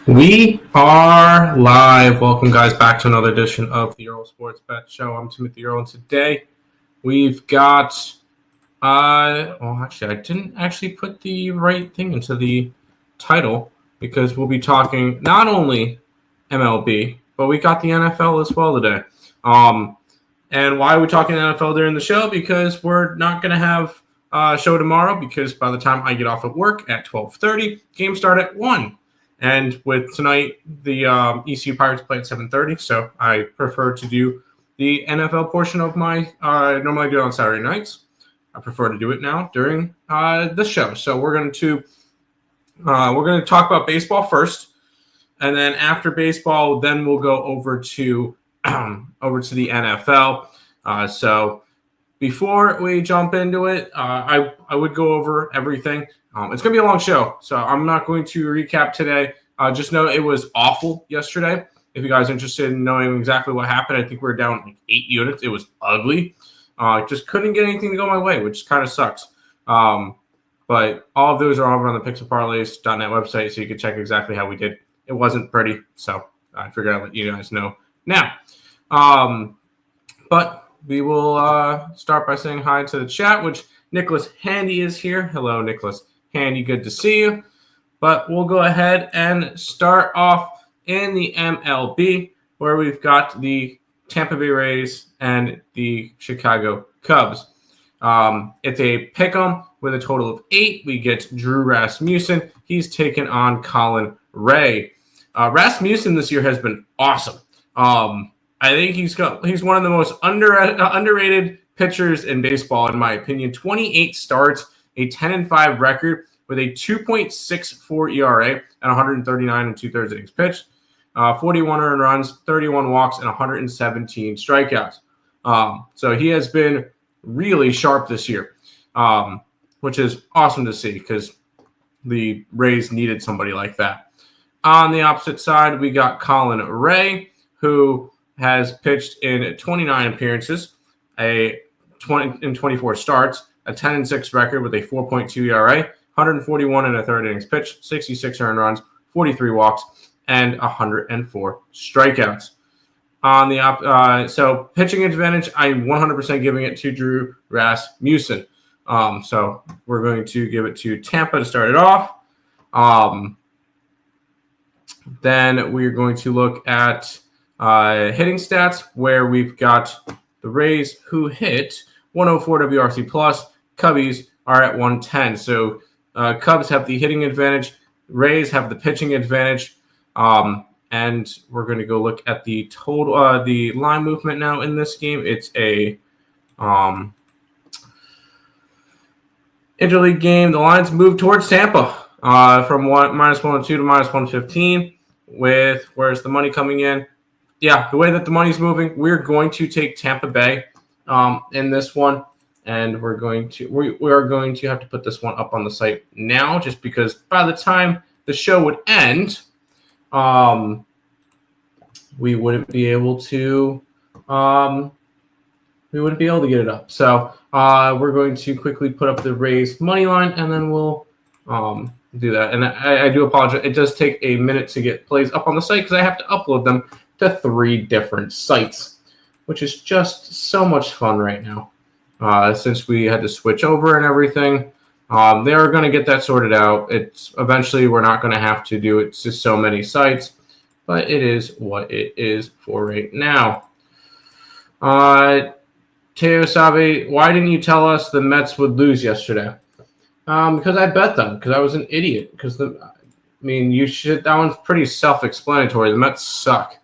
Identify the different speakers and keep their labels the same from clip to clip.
Speaker 1: We are live. Welcome, guys, back to another edition of the Earle Sports Bet Show. I'm Timothy Earle, and today we've got. I didn't actually put the right thing into the title because we'll be talking not only MLB, but we got the NFL as well today. And why are we talking NFL during the show? Because we're not going to have a show tomorrow because by the time I get off at work at 12:30, games start at 1. And with tonight, the ECU Pirates play at 7:30, so I prefer to do the NFL portion of my normally do it on Saturday nights. I prefer to do it now during the show. So we're going to talk about baseball first, and then after baseball, then we'll go over to the NFL. So before we jump into it, I would go over everything. It's going to be a long show, so I'm not going to recap today. Just know it was awful yesterday. If you guys are interested in knowing exactly what happened, I think we're down like 8 units. It was ugly. Just couldn't get anything to go my way, which kind of sucks. But all of those are over on the Parleys.net website, so you can check exactly how we did. It wasn't pretty, so I figured I'd let you guys know now. But we will start by saying hi to the chat, which Nicholas Handy is here. Hello, Nicholas Handy. Good to see you. But we'll go ahead and start off in the MLB, where we've got the Tampa Bay Rays and the Chicago Cubs. It's a pick'em with a total of 8. We get Drew Rasmussen. He's taken on Colin Ray. Rasmussen this year has been awesome. I think he's one of the most underrated pitchers in baseball, in my opinion. 28 starts, a 10-5 record with a 2.64 ERA and 139 2/3 innings pitched, 41 earned runs, 31 walks, and 117 strikeouts. So he has been really sharp this year, which is awesome to see because the Rays needed somebody like that. On the opposite side, we got Colin Ray, who has pitched in 29 appearances, in 24 starts, a 10-6 record with a 4.2 ERA, 141 1/3 innings pitched, 66 earned runs, 43 walks, and 104 strikeouts. On the so pitching advantage, I'm 100% giving it to Drew Rasmussen. So we're going to give it to Tampa to start it off. Then we're going to look at hitting stats, where we've got the Rays, who hit 104 WRC plus. Cubbies are at 110. So Cubs have the hitting advantage. Rays have the pitching advantage. And we're going to go look at the total, the line movement now in this game. It's a interleague game. The lines move towards Tampa from -102 to -115. Where's the money coming in? Yeah, the way that the money's moving, we're going to take Tampa Bay in this one, and we are going to have to put this one up on the site now, just because by the time the show would end, we wouldn't be able to get it up. So we're going to quickly put up the Rays money line, and then we'll do that. And I do apologize. It does take a minute to get plays up on the site because I have to upload them to 3 different sites, which is just so much fun right now. Since we had to switch over and everything, they are going to get that sorted out. It's eventually we're not going to have to do it to so many sites, but it is what it is for right now. Teo Sabe, why didn't you tell us the Mets would lose yesterday? Because I bet them. Because I was an idiot. That one's pretty self-explanatory. The Mets suck.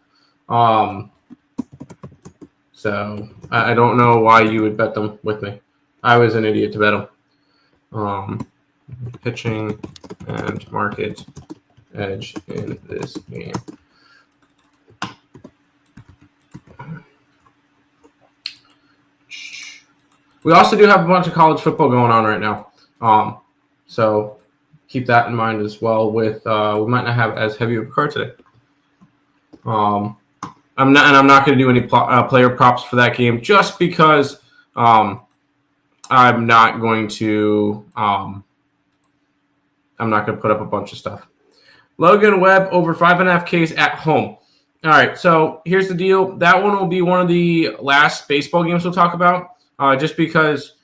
Speaker 1: So I don't know why you would bet them with me. I was an idiot to bet them. Pitching and market edge in this game. We also do have a bunch of college football going on right now. So keep that in mind as well. With we might not have as heavy of a card today. I'm not going to do any player props for that game just because I'm not going to put up a bunch of stuff. Logan Webb over 5.5 Ks at home. All right, so here's the deal. That one will be one of the last baseball games we'll talk about, just because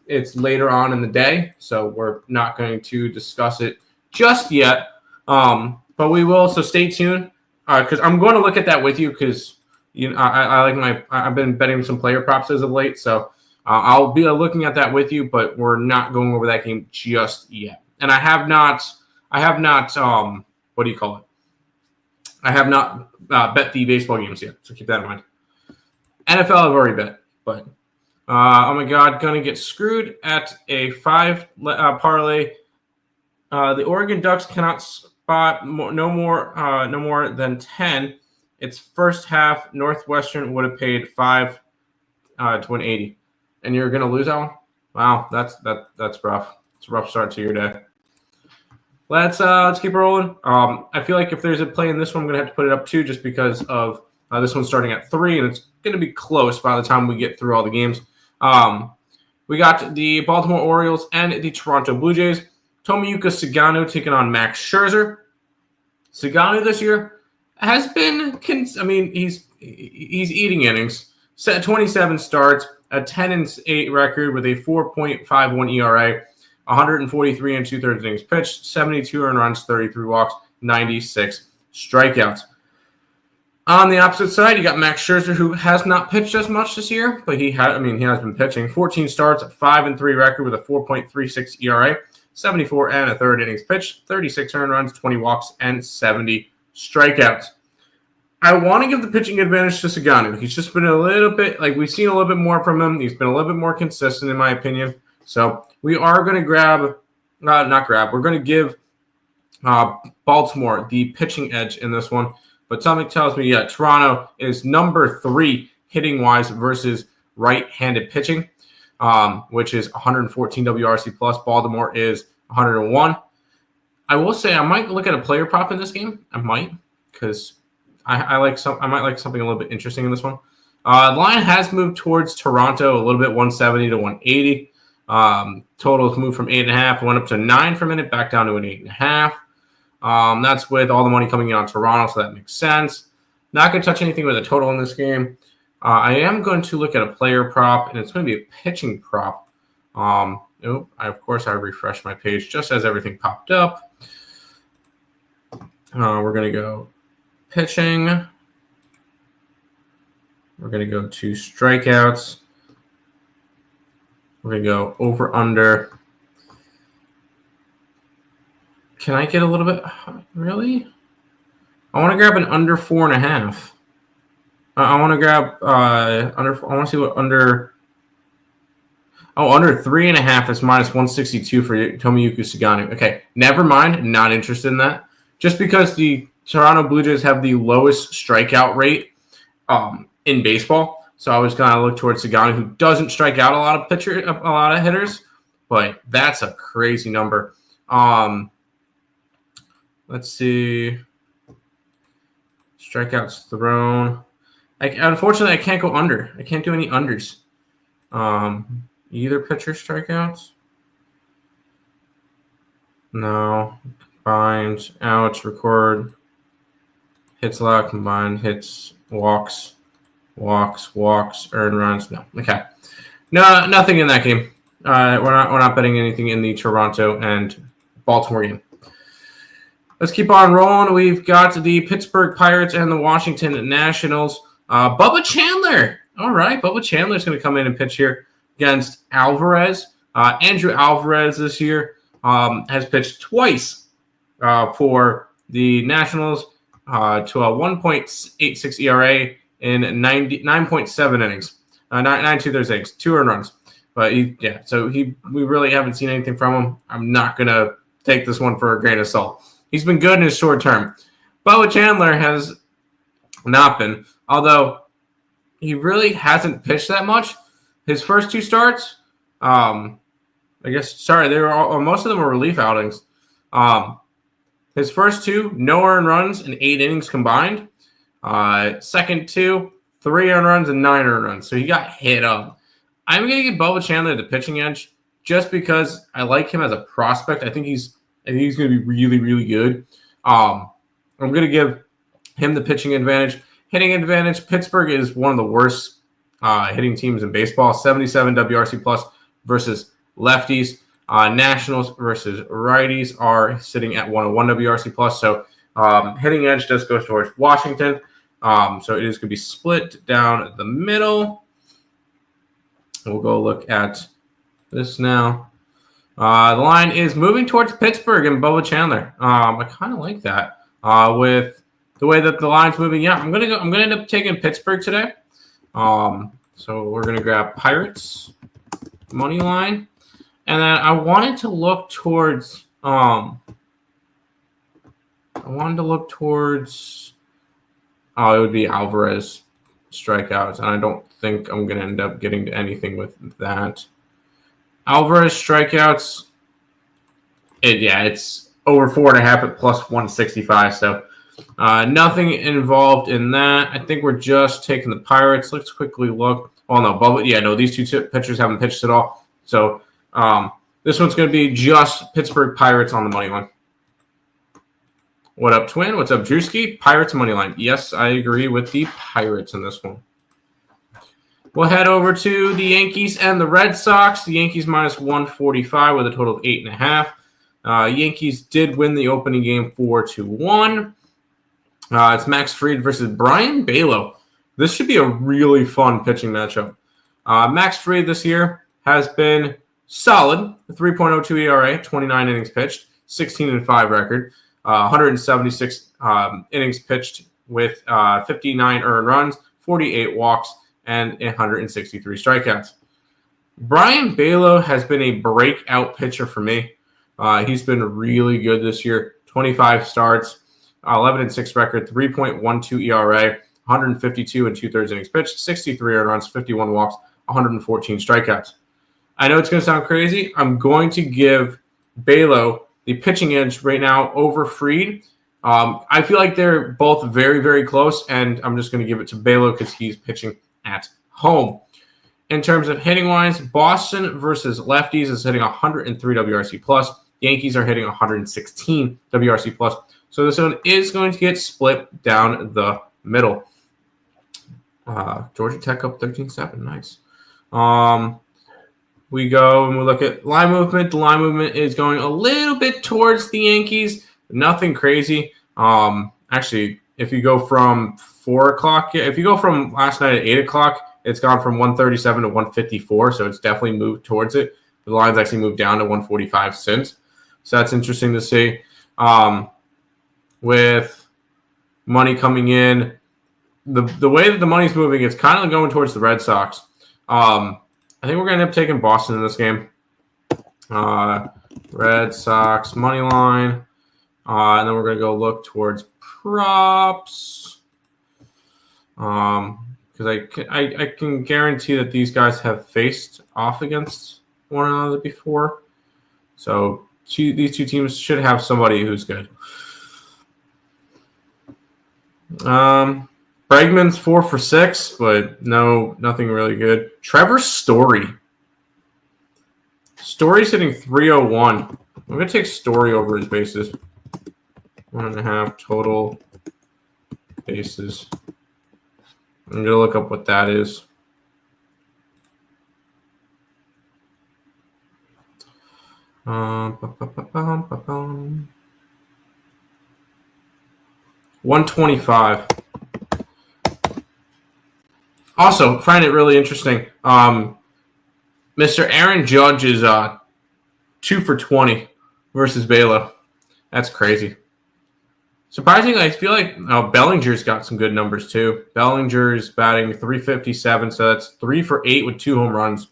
Speaker 1: it's later on in the day, so we're not going to discuss it just yet. But we will, so stay tuned, because I'm going to look at that with you, because I've been betting some player props as of late, so I'll be looking at that with you, but we're not going over that game just yet. And I have not. What do you call it? I have not bet the baseball games yet, so keep that in mind. NFL I've already bet, but oh my God, gonna get screwed at a 5 parlay. The Oregon Ducks cannot spot no more than 10. Its first half, Northwestern would have paid 5 to win 80, and you're gonna lose that one. Wow, that's rough. It's a rough start to your day. Let's keep rolling. I feel like if there's a play in this one, I'm going to have to put it up 2 just because of this one starting at 3, and it's going to be close by the time we get through all the games. We got the Baltimore Orioles and the Toronto Blue Jays. Tomoyuki Sugano taking on Max Scherzer. Sugano this year has been, he's eating innings. Set 27 starts, a 10-8 record with a 4.51 ERA. 143 and 2/3 innings pitched, 72 earned runs, 33 walks, 96 strikeouts. On the opposite side, you got Max Scherzer, who has not pitched as much this year, but he has been pitching. 14 starts, a 5-3 record with a 4.36 ERA, 74 and a third innings pitched, 36 earned runs, 20 walks, and 70 strikeouts. I want to give the pitching advantage to Sugano. He's just been a little bit, we've seen a little bit more from him. He's been a little bit more consistent, in my opinion. So we are going to we're going to give Baltimore the pitching edge in this one. But something tells me, Toronto is number 3 hitting-wise versus right-handed pitching, which is 114 WRC+. Baltimore is 101. I will say I might look at a player prop in this game. I might, because I might like something a little bit interesting in this one. The line has moved towards Toronto a little bit, 170 to 180. Totals moved from 8.5, went up to 9 for a minute, back down to an 8.5. That's with all the money coming in on Toronto, so that makes sense. Not going to touch anything with a total in this game. I am going to look at a player prop, and it's going to be a pitching prop. I refreshed my page just as everything popped up. We're going to go pitching. We're going to go to strikeouts. We're going to go over under. Can I get a little bit? Really? I want to grab an under 4.5. I want to grab under. I want to see what under. Oh, under 3.5 is minus 162 for Tomoyuki Sugano. Okay, never mind. Not interested in that. Just because the Toronto Blue Jays have the lowest strikeout rate in baseball. So I was going to look towards Sugano, who doesn't strike out a lot of hitters, but that's a crazy number. Let's see. Strikeouts thrown. Unfortunately, I can't go under. I can't do any unders. Either pitcher strikeouts? No. Combined, outs, record. Hits allowed, combined, hits, walks, earned runs. No. Okay. No, nothing in that game. We're not betting anything in the Toronto and Baltimore game. Let's keep on rolling. We've got the Pittsburgh Pirates and the Washington Nationals. Bubba Chandler. All right, Bubba Chandler is going to come in and pitch here against Alvarez. Andrew Alvarez this year has pitched twice for the Nationals to a 1.86 ERA in 9.7 innings. 9 2/3 innings, 2 earned runs. But we really haven't seen anything from him. I'm not going to take this one for a grain of salt. He's been good in his short term. Bubba Chandler has not been, although he really hasn't pitched that much. His first 2 starts, most of them were relief outings. His first 2, no earned runs in 8 innings combined. Second 2, 3 earned runs and 9 earned runs. So he got hit up. I'm going to give Bubba Chandler the pitching edge just because I like him as a prospect. I think he's going to be really, really good. I'm going to give him the pitching advantage. Hitting advantage, Pittsburgh is one of the worst hitting teams in baseball. 77 WRC plus versus lefties. Nationals versus righties are sitting at 101 WRC plus. So hitting edge does go towards Washington. So it is going to be split down the middle. We'll go look at this now. The line is moving towards Pittsburgh and Bubba Chandler. I kind of like that with the way that the line's moving. Yeah, I'm gonna end up taking Pittsburgh today. So we're gonna grab Pirates money line, and then I wanted to look towards. It would be Alvarez strikeouts, and I don't think I'm gonna end up getting to anything with that. Alvarez strikeouts. It's over 4.5 at plus 165. So nothing involved in that. I think we're just taking the Pirates. Let's quickly look. Oh no, Bubba. Yeah, no, these two pitchers haven't pitched at all. So this one's going to be just Pittsburgh Pirates on the money line. What up, Twin? What's up, Drewski? Pirates money line. Yes, I agree with the Pirates in this one. We'll head over to the Yankees and the Red Sox. The Yankees minus 145 with a total of 8.5. Yankees did win the opening game 4-1. It's Max Fried versus Brian Balow. This should be a really fun pitching matchup. Max Fried this year has been solid. 3.02 ERA, 29 innings pitched, 16-5 record, 176 innings pitched with 59 earned runs, 48 walks, and 163 strikeouts. Brian Balow has been a breakout pitcher for me. He's been really good this year. 25 starts, 11-6 record, 3.12 ERA, 152 and 2/3 innings pitched, 63 earned runs, 51 walks, 114 strikeouts. I know it's going to sound crazy. I'm going to give Balow the pitching edge right now over Fried. I feel like they're both very, very close, and I'm just going to give it to Balow because he's pitching at home. In terms of hitting-wise, Boston versus lefties is hitting 103 WRC+. plus. Yankees are hitting 116 WRC+. plus. So this one is going to get split down the middle. Georgia Tech up 13-7. Nice. We go and we look at line movement. The line movement is going a little bit towards the Yankees. Nothing crazy. Actually, if you go from 4 o'clock, if you go from last night at 8 o'clock, it's gone from 137 to 154. So it's definitely moved towards it. The line's actually moved down to 145 since. So that's interesting to see. With money coming in, the way that the money's moving, it's kind of going towards the Red Sox. I think we're going to end up taking Boston in this game. Red Sox money line. And then we're going to go look towards props. Because I can guarantee that these guys have faced off against one another before. So these two teams should have somebody who's good. Bregman's 4 for 6, but nothing really good. Trevor Story. Story's hitting 301. I'm going to take Story over his bases. 1.5 total bases. I'm going to look up what that is. $125. Also, find it really interesting. Mr. Aaron Judge is 2 for 20 versus Balow. That's crazy. Surprisingly, I feel like Bellinger's got some good numbers too. Bellinger's batting 357, so that's 3 for 8 with 2 home runs.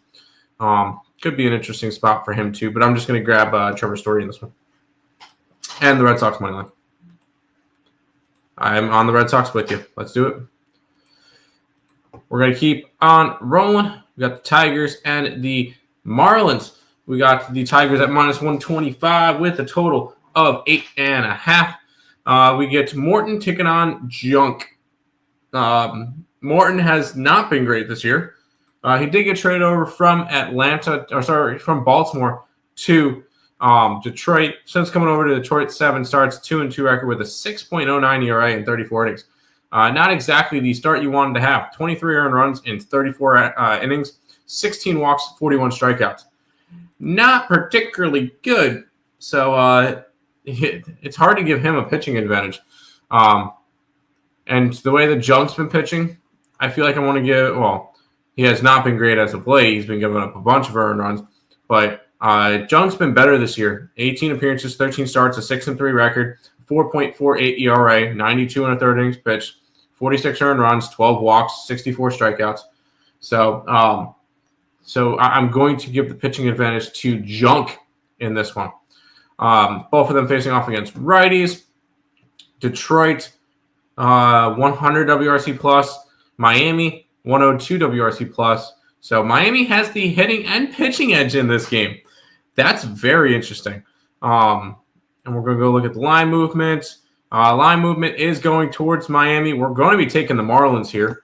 Speaker 1: Could be an interesting spot for him too, but I'm just going to grab Trevor Story in this one. And the Red Sox money line. I'm on the Red Sox with you. Let's do it. We're going to keep on rolling. We got the Tigers and the Marlins. We got the Tigers at minus 125 with a total of 8.5. We get Morton taking on Junk. Morton has not been great this year. He did get traded over from from Baltimore to Detroit, since coming over to Detroit, 7 starts, 2-2 record with a 6.09 ERA in 34 innings. Not exactly the start you wanted to have. 23 earned runs in 34 innings, 16 walks, 41 strikeouts. Not particularly good. So it's hard to give him a pitching advantage. And the way that Junk's been pitching, I feel like I want to give, well, he has not been great as of late. He's been giving up a bunch of earned runs. But Junk's been better this year. 18 appearances, 13 starts, a 6-3 record, 4.48 ERA, 92 and a third innings pitched, 46 earned runs, 12 walks, 64 strikeouts. So I'm going to give the pitching advantage to Junk in this one. Both of them facing off against righties. Detroit, 100 WRC plus. Miami, 102 WRC plus. So Miami has the hitting and pitching edge in this game. That's very interesting. And we're going to go look at the line movement. Line movement is going towards Miami. We're going to be taking the Marlins here.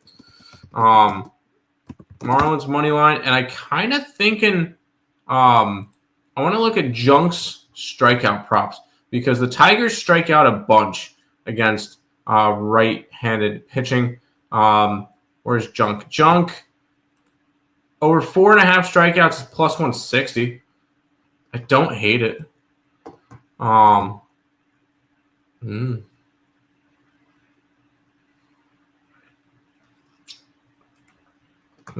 Speaker 1: Marlins money line. And I kind of thinking I want to look at Junk's strikeout props because the Tigers strike out a bunch against right-handed pitching. Where's Junk? Junk, over 4.5 strikeouts is plus 160. I don't hate it. I'm going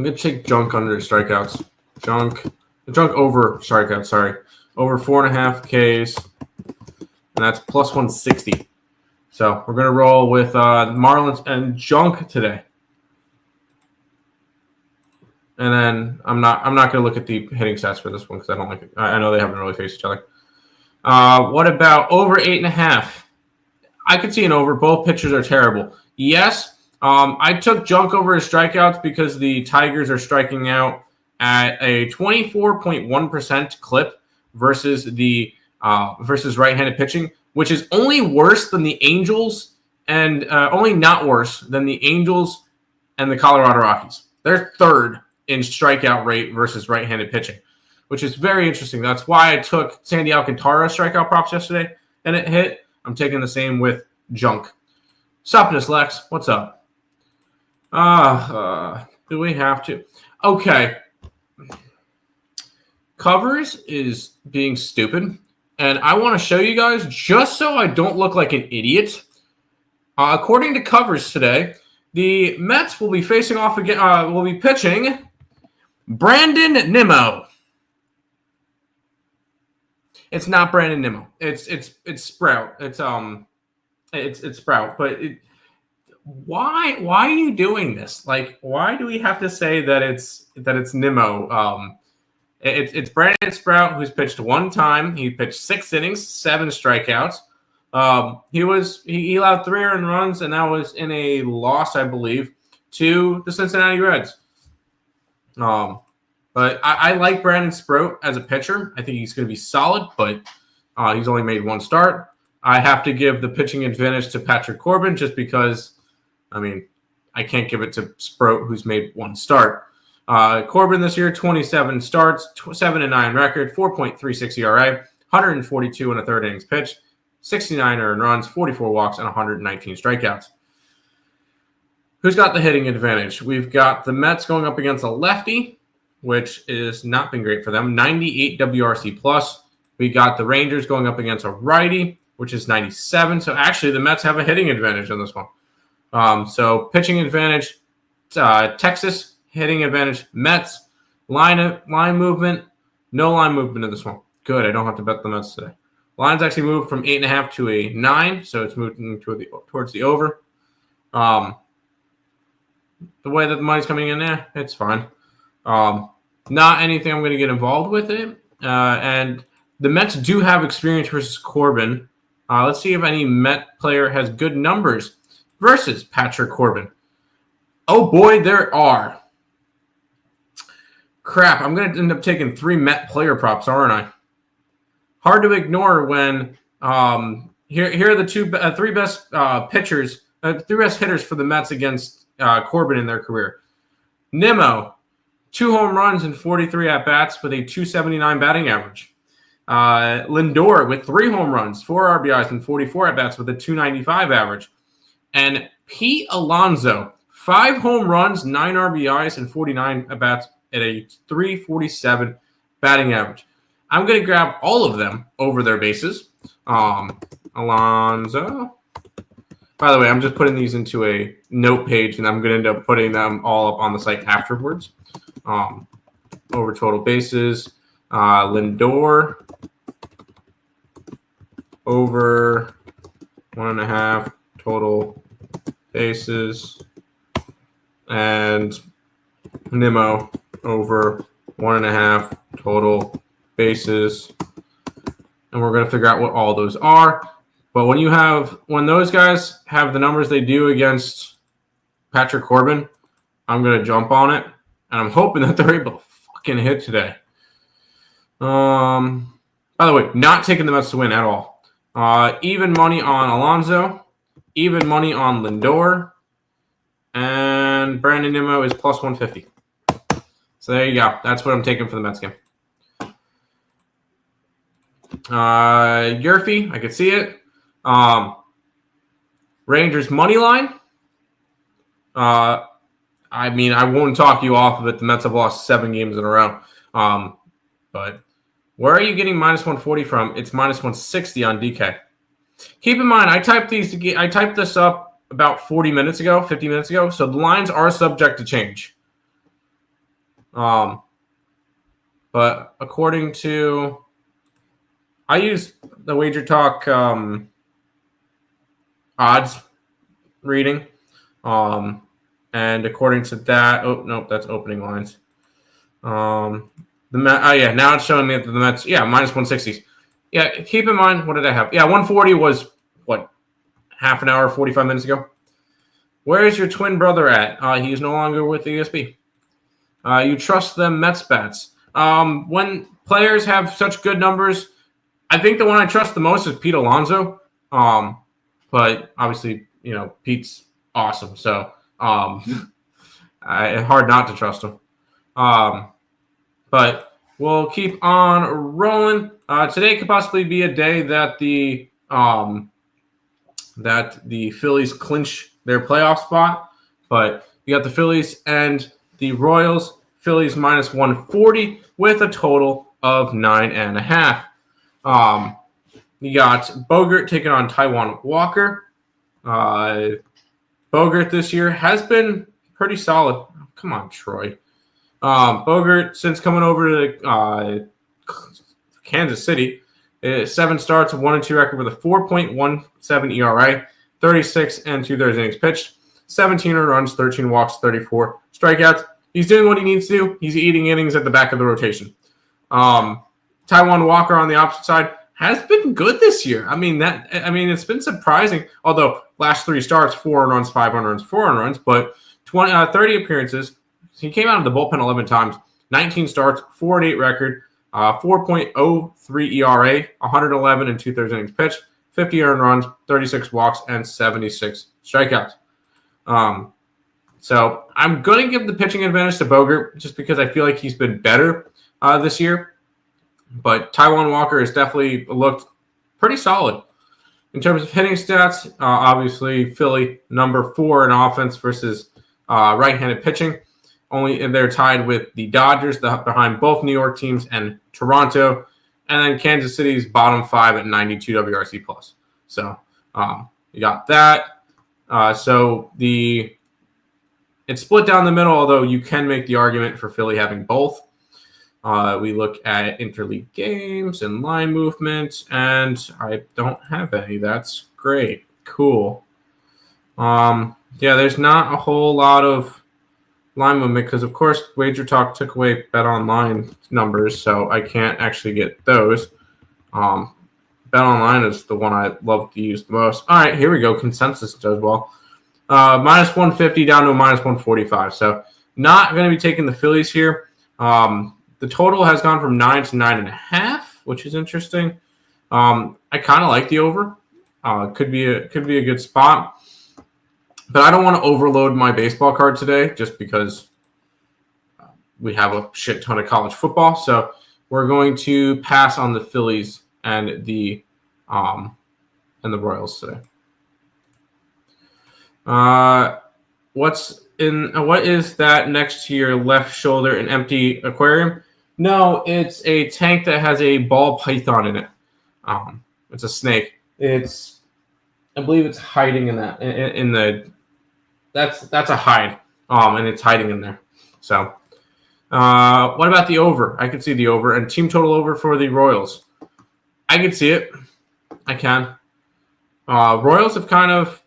Speaker 1: to take Junk under strikeouts. Junk over strikeouts, sorry. Over 4.5 Ks, and that's plus 160. So we're going to roll with Marlins and Junk today. And then I'm not going to look at the hitting stats for this one because I don't like it. I know they haven't really faced each other. What about over 8.5? I could see an over. Both pitchers are terrible. Yes, I took Junk over his strikeouts because the Tigers are striking out at a 24.1% clip versus the versus right-handed pitching, which is only worse than the Angels and only not worse than the Angels and the Colorado Rockies. They're third in strikeout rate versus right-handed pitching, which is very interesting. That's why I took Sandy Alcantara strikeout props yesterday, and it hit. I'm taking the same with Junk. Supness, Lex. What's up? Do we have to? Okay. Covers is being stupid, and I want to show you guys just so I don't look like an idiot. According to Covers today, the Mets will be facing off again. Will be pitching Brandon Nimmo. It's not Brandon Nimmo. It's Sprout. It's Sprout. But why are you doing this? Like, why do we have to say that it's Nimmo? It's Brandon Sprout, who's pitched one time. He pitched 6 innings, 7 strikeouts. He allowed 3 earned runs, and that was in a loss, I believe, to the Cincinnati Reds. But I like Brandon Sprout as a pitcher. I think he's going to be solid, but he's only made 1 start. I have to give the pitching advantage to Patrick Corbin just because, I can't give it to Sprout, who's made 1 start. Corbin this year, 27 starts, 7-9 record, 4.36 ERA, 142 and a third innings pitched, 69 earned runs, 44 walks, and 119 strikeouts. Who's got the hitting advantage? We've got the Mets going up against a lefty, which is not been great for them, 98 WRC plus. We got the Rangers going up against a righty, which is 97. So actually, the Mets have a hitting advantage in this one. So pitching advantage, Texas. Hitting advantage, Mets. Line movement, no line movement in this one. Good, I don't have to bet the Mets today. Line's actually moved from 8.5 to a 9, so it's moving towards the over. The way that the money's coming in there, it's fine. Not anything I'm going to get involved with it. And the Mets do have experience versus Corbin. Let's see if any Met player has good numbers versus Patrick Corbin. Oh boy, there are. Crap, I'm going to end up taking 3 Met player props, aren't I? Hard to ignore when here are the 3 best pitchers, 3 best hitters for the Mets against Corbin in their career. Nimmo, 2 home runs and 43 at-bats with a 279 batting average. Lindor with 3 home runs, 4 RBIs, and 44 at-bats with a 295 average. And Pete Alonso, 5 home runs, 9 RBIs, and 49 at-bats at a 347 batting average. I'm going to grab all of them over their bases. Alonso. By the way, I'm just putting these into a note page, and I'm going to end up putting them all up on the site afterwards. Over total bases. Lindor over 1.5 total bases, and Nimmo over 1.5 total bases. And we're going to figure out what all those are. But when those guys have the numbers they do against Patrick Corbin, I'm going to jump on it, and I'm hoping that they're able to fucking hit today. By the way, not taking the Mets to win at all. Even money on Alonso, even money on Lindor, and Brandon Nimmo is plus 150. So there you go. That's what I'm taking for the Mets game. Yerfy, I could see it. Rangers money line. I won't talk you off of it. The Mets have lost 7 games in a row. But where are you getting minus 140 from? It's minus 160 on DK. Keep in mind, I typed this up about 50 minutes ago, so the lines are subject to change. But according to, I use the Wager Talk odds reading, and according to that, that's opening lines. Now it's showing me that the Mets, minus 160s. Yeah, keep in mind, what did I have? Yeah, 140 was, half an hour, 45 minutes ago? Where is your twin brother at? He's no longer with the ESB. You trust them Mets bats. When players have such good numbers, I think the one I trust the most is Pete Alonso. But obviously, Pete's awesome. So it's hard not to trust him. But we'll keep on rolling. Today could possibly be a day that the Phillies clinch their playoff spot. But you got the Phillies and the Royals. Phillies minus 140 with a total of 9.5. You got Bogert taking on Taijuan Walker. Bogert this year has been pretty solid. Come on, Troy. Bogert, since coming over to Kansas City, 7 starts, a 1-2 record with a 4.17 ERA, 36 and 2/3 innings pitched, 17 runs, 13 walks, 34 strikeouts. He's doing what he needs to do. He's eating innings at the back of the rotation. Taijuan Walker on the opposite side has been good this year. It's been surprising. Although last 3 starts, 4 runs, 5 runs, 4 runs, but 30 appearances. He came out of the bullpen 11 times, 19 starts, 4-8 record, 4.03 ERA, 111 and 2/3 innings pitched, 50 earned runs, 36 walks, and 76 strikeouts. So I'm going to give the pitching advantage to Bogert just because I feel like he's been better this year. But Taijuan Walker has definitely looked pretty solid. In terms of hitting stats, obviously Philly number 4 in offense versus right-handed pitching. And they're tied with the Dodgers behind both New York teams and Toronto. And then Kansas City's bottom 5 at 92 WRC+. So you got that. It's split down the middle, although you can make the argument for Philly having both. We look at interleague games and line movement, and I don't have any. That's great. Cool. There's not a whole lot of line movement because, of course, Wager Talk took away Bet Online numbers, so I can't actually get those. Bet Online is the one I love to use the most. All right, here we go. Consensus does well. Minus 150 down to a minus 145. So not going to be taking the Phillies here. The total has gone from 9 to 9.5, which is interesting. I kind of like the over. Could be a good spot. But I don't want to overload my baseball card today just because we have a shit ton of college football. So we're going to pass on the Phillies and the Royals today. What is that next to your left shoulder? An empty aquarium? No, it's a tank that has a ball python in it. It's a snake. I believe it's hiding in that. That's a hide. And it's hiding in there. So, what about the over? I could see the over and team total over for the Royals. I could see it. I can. Royals have kind of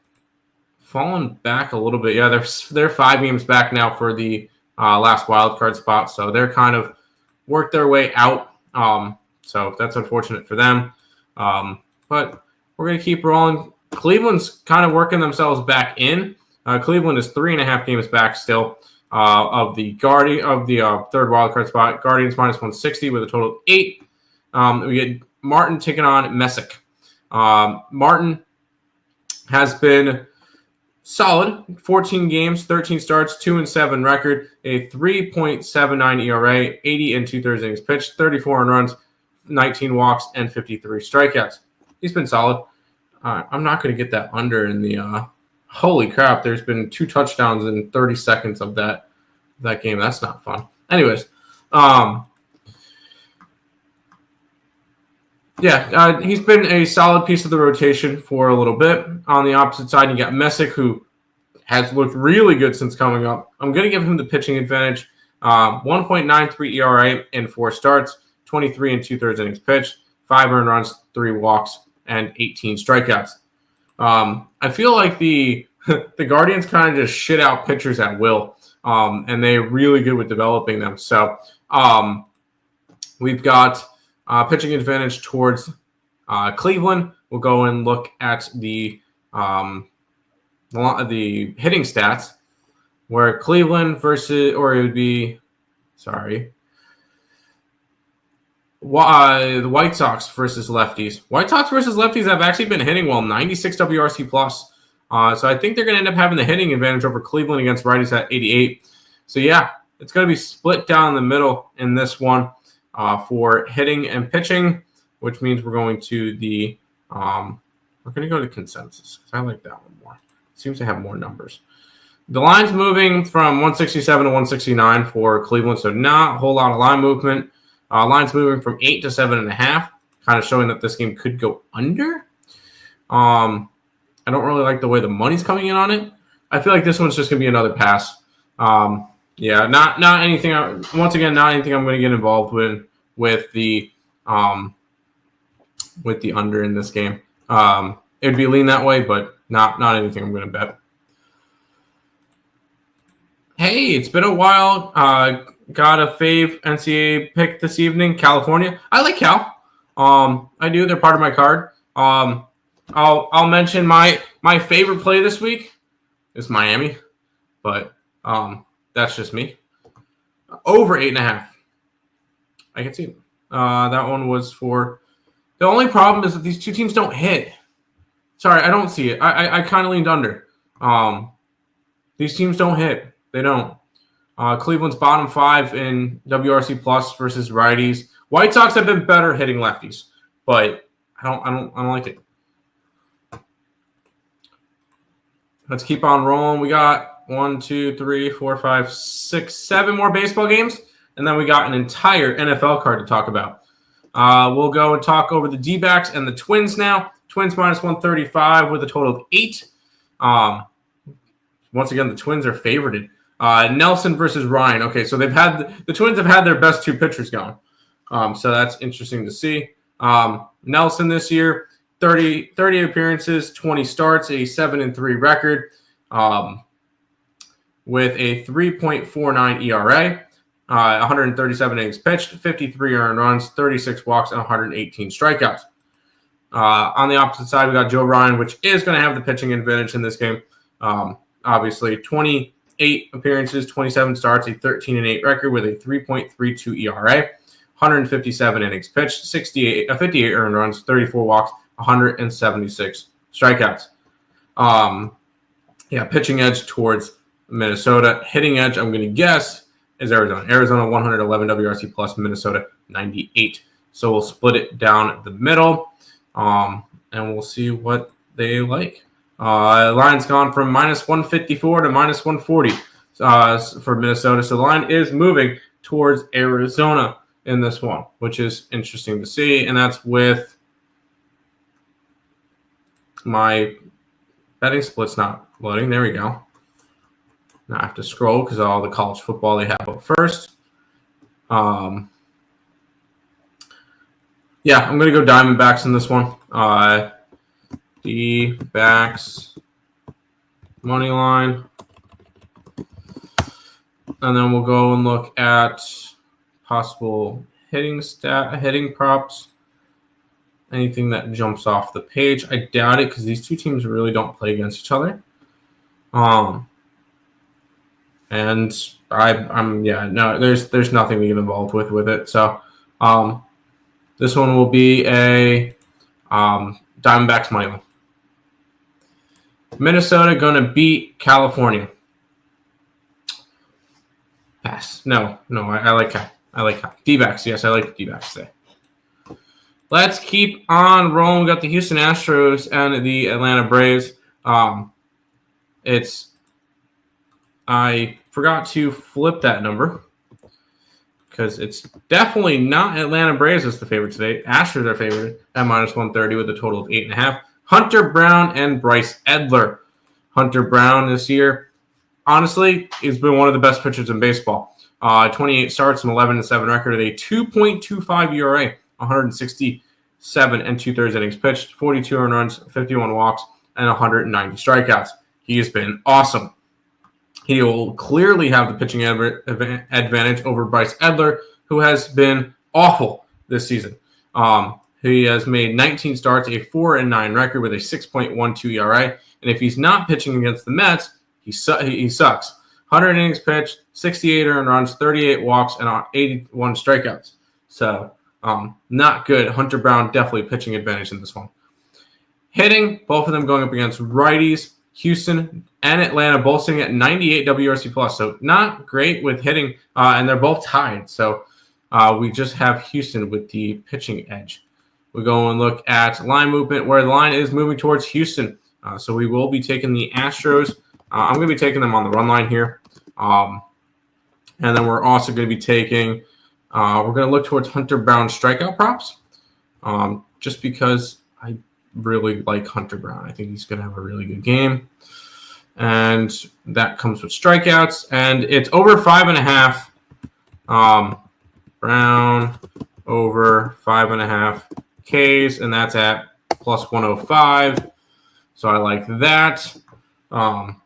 Speaker 1: fallen back a little bit. Yeah, they're 5 games back now for the last wild card spot, so they're kind of worked their way out. So that's unfortunate for them. But we're gonna keep rolling. Cleveland's kind of working themselves back in. Cleveland is 3.5 games back still of the third wild card spot. Guardians minus 160 with a total of 8. We get Martin taking on Messick. Martin has been solid. 14 games, 13 starts, 2-7 record, a 3.79 ERA, 80 and 2/3 innings pitched, 34 earned runs, 19 walks, and 53 strikeouts. He's been solid. I'm not going to get that under in the holy crap. There's been 2 touchdowns in 30 seconds of that game. That's not fun. Anyways, he's been a solid piece of the rotation for a little bit. On the opposite side, you got Messick, who has looked really good since coming up. I'm going to give him the pitching advantage. 1.93 ERA in 4 starts, 23 and 2/3 innings pitched, 5 earned runs, 3 walks, and 18 strikeouts. I feel like the Guardians kind of just shit out pitchers at will, and they're really good with developing them. So we've got pitching advantage towards Cleveland. We'll go and look at the hitting stats, where Cleveland the White Sox versus lefties. White Sox versus lefties have actually been hitting well, 96 WRC plus. So I think they're going to end up having the hitting advantage over Cleveland against righties at 88. So yeah, it's going to be split down the middle in this one for hitting and pitching, which means we're going to go to consensus because I like that one more. It seems to have more numbers. The line's moving from 167 to 169 for Cleveland, so not a whole lot of line movement. Line's moving from 8 to 7.5, kind of showing that this game could go under. I don't really like the way the money's coming in on it. I feel like this one's just going to be another pass. Not anything. Once again, not anything I'm going to get involved with the under in this game. It'd be lean that way, but not anything I'm going to bet. Hey, it's been a while. Got a fave NCAA pick this evening, California. I like Cal. I do. They're part of my card. I'll mention my favorite play this week is Miami, but that's just me. Over 8.5. I can see that one was for. The only problem is that these two teams don't hit. Sorry, I don't see it. I kind of leaned under. These teams don't hit. They don't. Cleveland's bottom 5 in WRC plus versus righties. White Sox have been better hitting lefties, but I don't like it. Let's keep on rolling. We got 1, 2, 3, 4, 5, 6, 7 more baseball games, and then we got an entire NFL card to talk about. We'll go and talk over the D-backs and the Twins now. Twins minus 135 with a total of 8. Once again, the Twins are favorited. Nelson versus Ryan. Okay, so the Twins have had their best 2 pitchers going. So that's interesting to see. Nelson this year, 30 appearances, 20 starts, a 7-3 record, with a 3.49 ERA, 137 innings pitched, 53 earned runs, 36 walks, and 118 strikeouts. On the opposite side, we got Joe Ryan, which is going to have the pitching advantage in this game. Obviously, 28 appearances, 27 starts, a 13-8 record with a 3.32 ERA, 157 innings pitched, 58 earned runs, 34 walks, 176 strikeouts. Pitching edge towards Minnesota. Hitting edge, I'm going to guess, is Arizona. Arizona 111 WRC plus, Minnesota 98. So we'll split it down the middle, and we'll see what they like. Line's gone from minus 154 to minus 140 for Minnesota. So the line is moving towards Arizona in this one, which is interesting to see. And that's with my betting split's not loading. There we go. Now I have to scroll because all the college football they have up first. Yeah, I'm going to go Diamondbacks in this one. D-backs money line. And then we'll go and look at possible hitting props. Anything that jumps off the page. I doubt it because these two teams really don't play against each other. And there's nothing we get involved with it. So this one will be a Diamondbacks money line. Minnesota going to beat California. Pass. No, I like Cal. D-backs. Yes, I like the D-backs today. Let's keep on rolling. We got the Houston Astros and the Atlanta Braves. I forgot to flip that number because it's definitely not Atlanta Braves as the favorite today. Astros are favored at minus 130 with a total of 8.5. Hunter Brown and Bryce Edler. Hunter Brown this year, honestly, has been one of the best pitchers in baseball. 28 starts, an 11-7 record, a 2.25 ERA, 167 and 2/3 innings pitched, 42 earned runs, 51 walks, and 190 strikeouts. He has been awesome. He will clearly have the pitching advantage over Bryce Edler, who has been awful this season. He has made 19 starts, a 4-9 record with a 6.12 ERA. And if he's not pitching against the Mets, he sucks. 100 innings pitched, 68 earned runs, 38 walks, and 81 strikeouts. So not good. Hunter Brown definitely pitching advantage in this one. Hitting, both of them going up against righties. Houston and Atlanta both sitting at 98 WRC plus. So not great with hitting, and they're both tied. So we just have Houston with the pitching edge. We go and look at line movement where the line is moving towards Houston. So we will be taking the Astros. I'm going to be taking them on the run line here. And then we're also going to be taking we're going to look towards Hunter Brown strikeout props just because I really like Hunter Brown. I think he's going to have a really good game. And that comes with strikeouts. And it's over 5.5. Brown over 5.5 Ks, and that's at plus 105. So I like that. And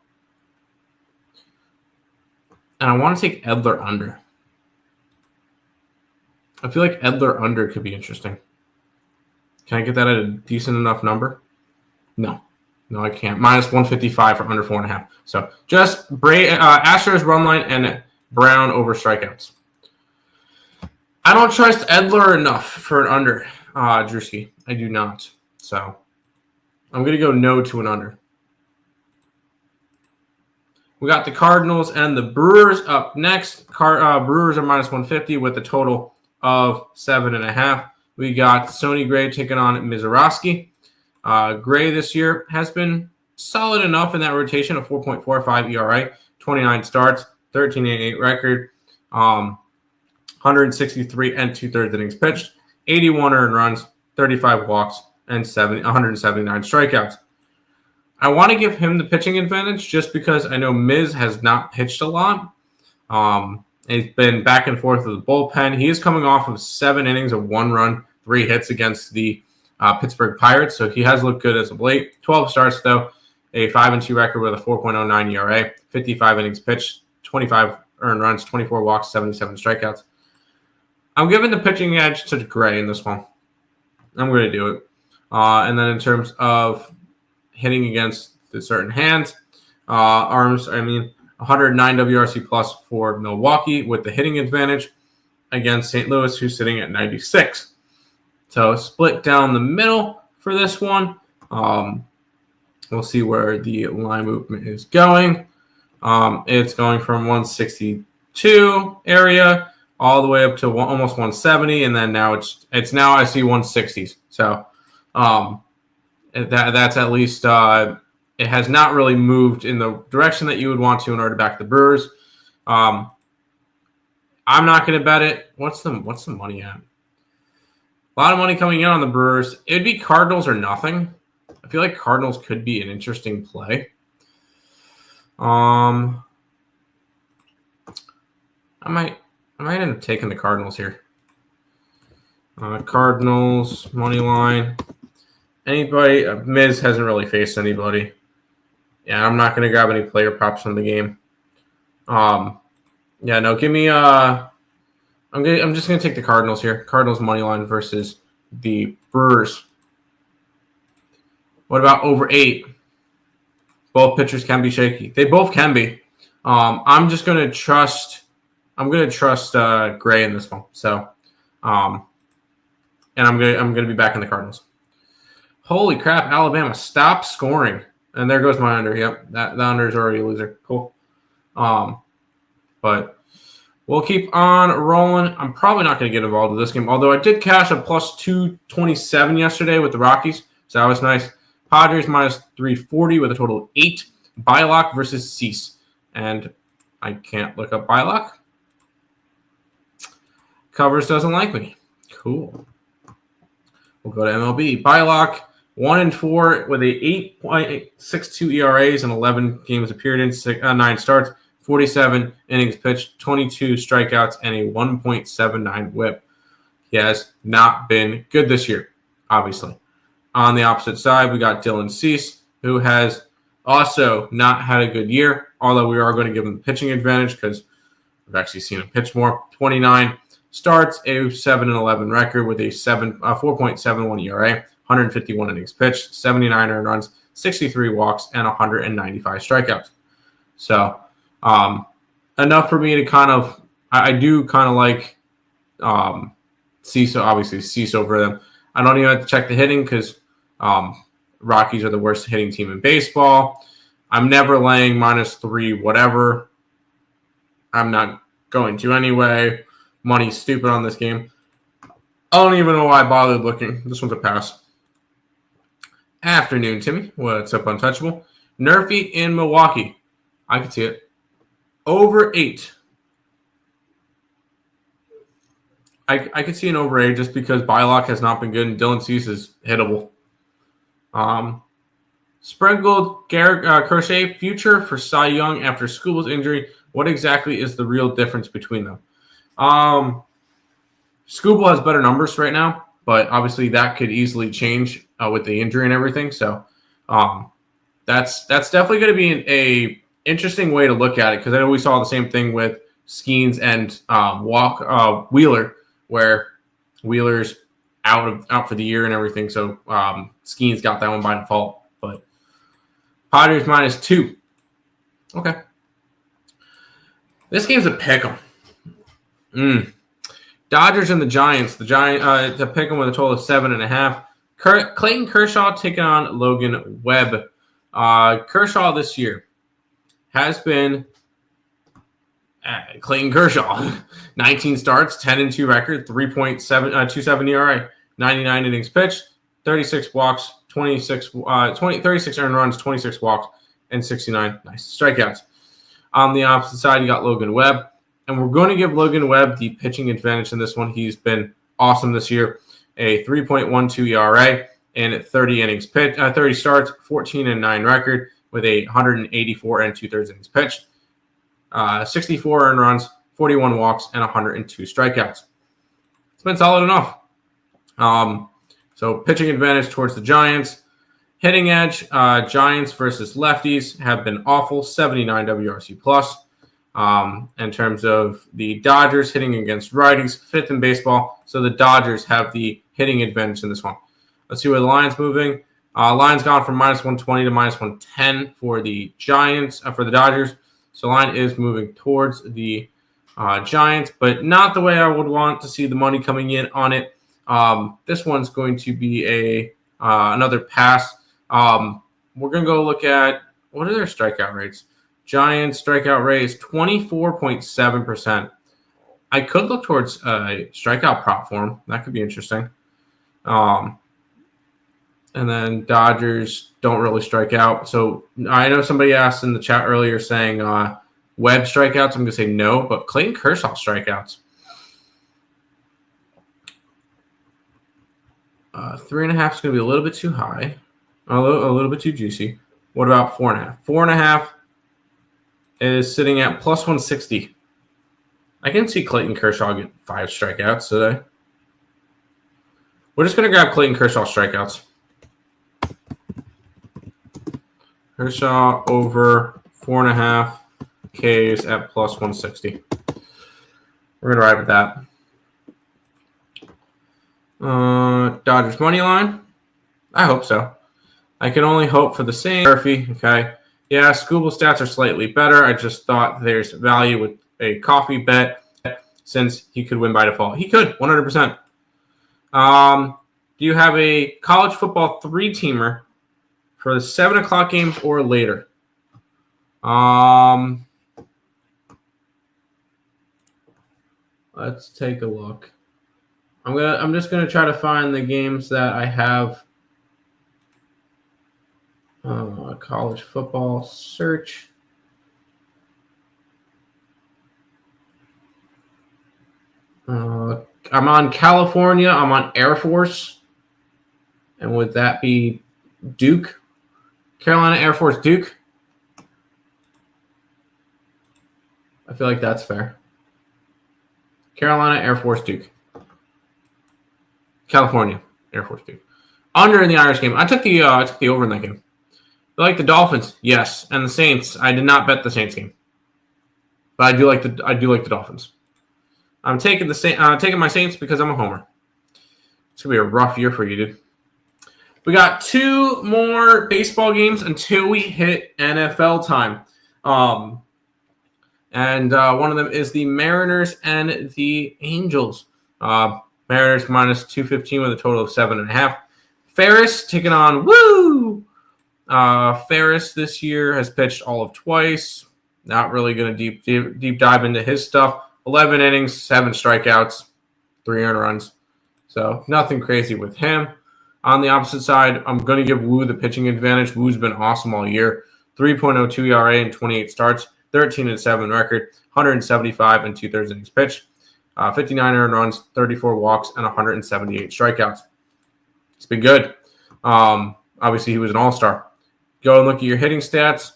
Speaker 1: I want to take Edler under. I feel like Edler under could be interesting. Can I get that at a decent enough number? No, I can't. Minus 155 for under 4.5. So just Astros run line and Brown over strikeouts. I don't trust Edler enough for an under, Drewski. I do not. So I'm going to go no to an under. We got the Cardinals and the Brewers up next. Brewers are minus 150 with a total of 7.5. We got Sonny Gray taking on Mizorowski. Gray this year has been solid enough in that rotation, a 4.45 ERA, 29 starts, 13-8 record, 163 and 2/3 innings pitched, 81 earned runs, 35 walks, and 179 strikeouts. I want to give him the pitching advantage just because I know Miz has not pitched a lot. He's been back and forth with the bullpen. He is coming off of 7 innings of 1 run, 3 hits against the Pittsburgh Pirates, so he has looked good as of late. 12 starts, though, a 5-2 record with a 4.09 ERA, 55 innings pitched, 25 earned runs, 24 walks, 77 strikeouts. I'm giving the pitching edge to Gray in this one. I'm going to do it. And then in terms of hitting against the certain hands, 109 WRC plus for Milwaukee with the hitting advantage against St. Louis, who's sitting at 96. So split down the middle for this one. We'll see where the line movement is going. It's going from 162 area all the way up to almost 170, and then now it's now I see 160s. So that's at least it has not really moved in the direction that you would want to in order to back the Brewers. I'm not going to bet it. What's the money at? A lot of money coming in on the Brewers. It'd be Cardinals or nothing. I feel like Cardinals could be an interesting play. I might end up taking the Cardinals here. Cardinals money line. Anybody? Miz hasn't really faced anybody. Yeah, I'm not going to grab any player props from the game. Yeah, no, give me. I'm just going to take the Cardinals here. Cardinals money line versus the Brewers. What about over 8? Both pitchers can be shaky. They both can be. I'm just going to trust. I'm going to trust Gray in this one. So, and I'm going to be back in the Cardinals. Holy crap, Alabama, stop scoring. And there goes my under. Yep, the under is already a loser. Cool. But we'll keep on rolling. I'm probably not going to get involved with this game, although I did cash a plus 227 yesterday with the Rockies, so that was nice. Padres minus 340 with a total of 8. Bylock versus Cease. And I can't look up Bylock. Covers doesn't like me. Cool. We'll go to MLB. Bylock, 1-4 with a 8.62 ERAs and 11 games appeared in, 9 starts, 47 innings pitched, 22 strikeouts, and a 1.79 whip. He has not been good this year, obviously. On the opposite side, we got Dylan Cease, who has also not had a good year, although we are going to give him the pitching advantage because we've actually seen him pitch more. 29 starts, a 7-11 record with a 4.71 ERA, 151 innings pitched, 79 earned runs, 63 walks, and 195 strikeouts. So enough for me to kind of – I do kind of like Cease, obviously Cease over them. I don't even have to check the hitting because Rockies are the worst hitting team in baseball. I'm never laying -3 whatever. I'm not going to anyway. Money's stupid on this game. I don't even know why I bothered looking. This one's a pass. Afternoon, Timmy. What's up, Untouchable? Nerfy in Milwaukee. I can see it. Over 8. I could see an over 8 just because Bylock has not been good and Dylan Cease is hittable. Sprinkled Garrett Crochet future for Cy Young after Scooble's injury. What exactly is the real difference between them? Scooble has better numbers right now, but obviously that could easily change with the injury and everything. So that's definitely going to be a interesting way to look at it because I know we saw the same thing with Skeens and Wheeler, where Wheeler's out for the year and everything. So Skeens got that one by default, but Padres -2. Okay. This game's a pick'em. Dodgers and the Giants. The pick'em with a total of 7.5. Clayton Kershaw taking on Logan Webb. Kershaw this year has been Clayton Kershaw. 19 starts, 10-2 record, 3.27 ERA, 99 innings pitched, 36 walks, 36 earned runs, 26 walks, and 69 nice strikeouts. On the opposite side, you got Logan Webb. And we're going to give Logan Webb the pitching advantage in this one. He's been awesome this year. A 3.12 ERA and 30 innings pitched, 30 starts, 14-9 record with a 184 2/3 innings pitched, 64 earned runs, 41 walks, and 102 strikeouts. It's been solid enough. So pitching advantage towards the Giants. Hitting edge, Giants versus lefties have been awful, 79 WRC plus. In terms of the Dodgers hitting against righties, 5th in baseball. So the Dodgers have the hitting advantage in this one. Let's see where the line's moving. Line's gone from -120 to -110 for the Giants, for the Dodgers. So line is moving towards the Giants, but not the way I would want to see the money coming in on it. This one's going to be another pass. We're going to go look at what are their strikeout rates. Giants strikeout rate is 24.7%. I could look towards a strikeout prop for him. That could be interesting. And then Dodgers don't really strike out. So I know somebody asked in the chat earlier saying Webb strikeouts. I'm going to say no, but Clayton Kershaw strikeouts. 3.5 is going to be a little bit too high, a little bit too juicy. What about 4.5? 4.5 is sitting at plus 160. I can see Clayton Kershaw get 5 strikeouts today. We're just going to grab Clayton Kershaw strikeouts. Kershaw over 4.5 Ks at plus 160. We're going to ride with that. Dodgers money line. I hope so. I can only hope for the same. Murphy, okay. Yeah, Scooble stats are slightly better. I just thought there's value with a coffee bet since he could win by default. He could, 100%. Do you have a college football 3-teamer for the 7 o'clock games or later? Let's take a look. I'm just gonna try to find the games that I have. College football search. I'm on California. I'm on Air Force. And would that be Duke? Carolina Air Force Duke? I feel like that's fair. Carolina Air Force Duke. California Air Force Duke. Under in the Irish game. I took the over in that game. I like the Dolphins, yes, and the Saints. I did not bet the Saints game, but I do like the Dolphins. I'm taking taking my Saints because I'm a homer. It's gonna be a rough year for you, dude. We got 2 more baseball games until we hit NFL time, and one of them is the Mariners and the Angels. Mariners minus 215 with a total of 7.5. Ferris taking on Ferris this year has pitched all of twice. Not really going to deep dive into his stuff. 11 innings, 7 strikeouts, 3 earned runs. So nothing crazy with him. On the opposite side, I'm going to give Wu the pitching advantage. Wu's been awesome all year. 3.02 ERA in 28 starts, 13-7 record, 175 and 2/3 innings pitched, 59 earned runs, 34 walks, and 178 strikeouts. It's been good. Obviously, he was an all-star. Go and look at your hitting stats.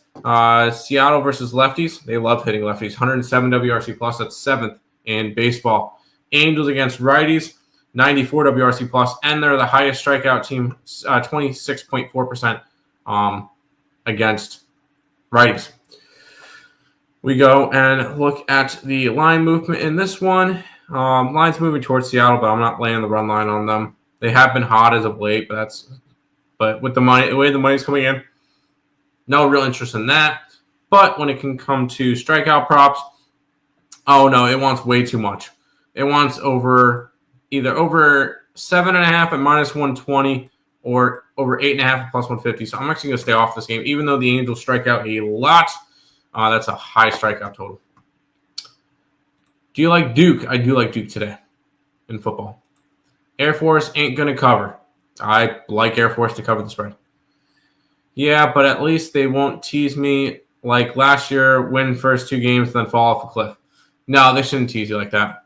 Speaker 1: Seattle versus lefties. They love hitting lefties. 107 WRC plus. That's 7th in baseball. Angels against righties. 94 WRC plus, and they're the highest strikeout team. 26.4% against righties. We go and look at the line movement in this one. Line's moving towards Seattle, but I'm not laying the run line on them. They have been hot as of late, but with the way the money's coming in, no real interest in that. But when it can come to strikeout props, oh no, it wants way too much. It wants either over 7.5 at minus 120 or over 8.5 at plus 150. So I'm actually going to stay off this game, even though the Angels strike out a lot. That's a high strikeout total. Do you like Duke? I do like Duke today in football. Air Force ain't going to cover. I like Air Force to cover the spread. Yeah, but at least they won't tease me like last year, win first 2 games, then fall off a cliff. No, they shouldn't tease you like that.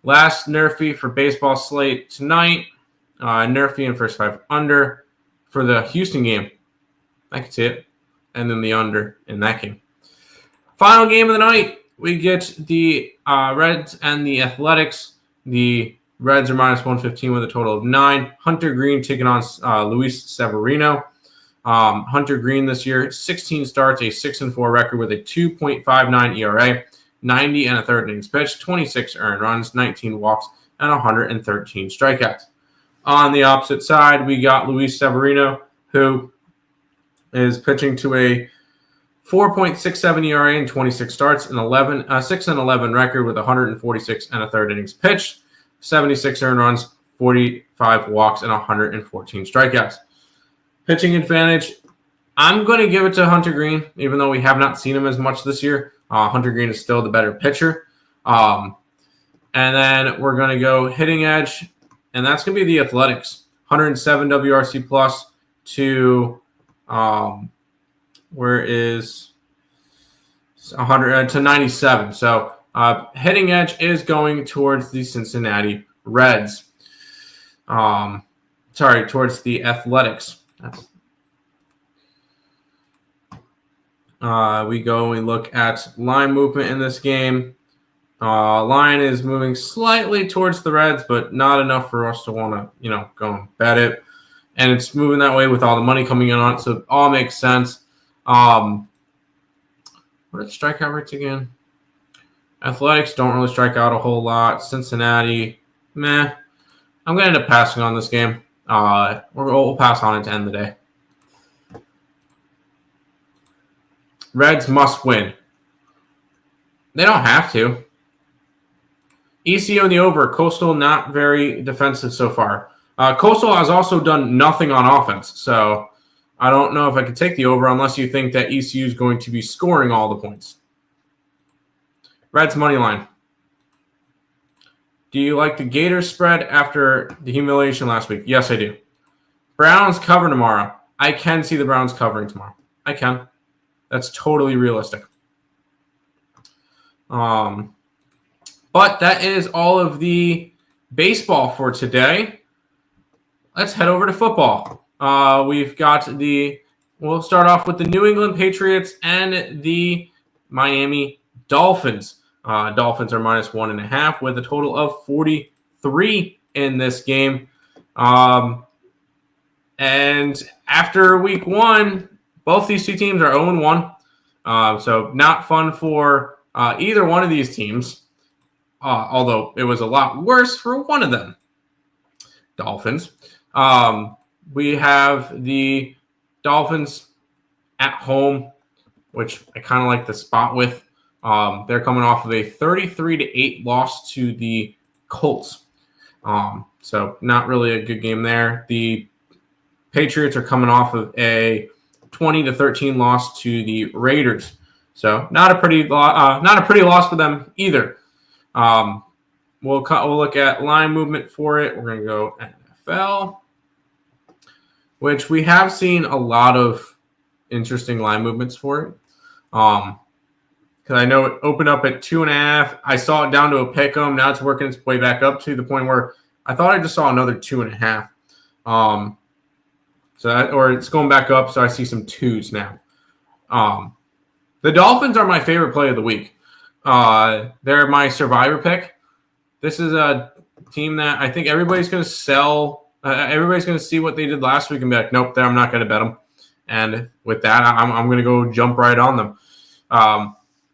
Speaker 1: Last Nerfy for baseball slate tonight. Nerfy in first 5 under for the Houston game. I can see it. And then the under in that game. Final game of the night. We get the Reds and the Athletics. The Reds are minus 115 with a total of 9. Hunter Green taking on Luis Severino. Hunter Green this year, 16 starts, a 6-4 record with a 2.59 ERA, 90 and a third innings pitched, 26 earned runs, 19 walks, and 113 strikeouts. On the opposite side, we got Luis Severino, who is pitching to a 4.67 ERA in 26 starts, an 6-11 record with 146 and a third innings pitched, 76 earned runs, 45 walks, and 114 strikeouts. Pitching advantage, I'm going to give it to Hunter Green, even though we have not seen him as much this year. Hunter Green is still the better pitcher. And then we're going to go hitting edge, and that's going to be the Athletics. 107 WRC plus to where is 100 to 97. So hitting edge is going towards the Cincinnati Reds. Towards the Athletics. We look at line movement in this game. Line is moving slightly towards the Reds, but not enough for us to want to, go and bet it. And it's moving that way with all the money coming in on it, so it all makes sense. What are the strikeout rates again? Athletics don't really strike out a whole lot. Cincinnati, meh. I'm going to end up passing on this game. We'll pass on it to end the day. Reds must win. They don't have to. ECU in the over. Coastal not very defensive so far. Coastal has also done nothing on offense, so I don't know if I could take the over unless you think that ECU is going to be scoring all the points. Reds money line. Do you like the Gators spread after the humiliation last week? Yes, I do. Browns cover tomorrow. I can see the Browns covering tomorrow. I can. That's totally realistic. But that is all of the baseball for today. Let's head over to football. We'll start off with the New England Patriots and the Miami Dolphins. Dolphins are -1.5 with a total of 43 in this game. And after week one, both these two teams are 0-1. So not fun for either one of these teams, although it was a lot worse for one of them. Dolphins. We have the Dolphins at home, which I kind of like the spot with. They're coming off of a 33-8 loss to the Colts. So not really a good game there. The Patriots are coming off of a 20-13 loss to the Raiders. So not a pretty loss for them either. We'll look at line movement for it. We're going to go NFL, which we have seen a lot of interesting line movements for it. Because I know it opened up at 2.5. I saw it down to a pick 'em. Now it's working its way back up to the point where I thought I just saw another 2.5. Or it's going back up, so I see some 2s now. The Dolphins are my favorite play of the week. They're my survivor pick. This is a team that I think everybody's going to sell. Everybody's going to see what they did last week and be like, nope, I'm not going to bet them. And with that, I'm going to go jump right on them.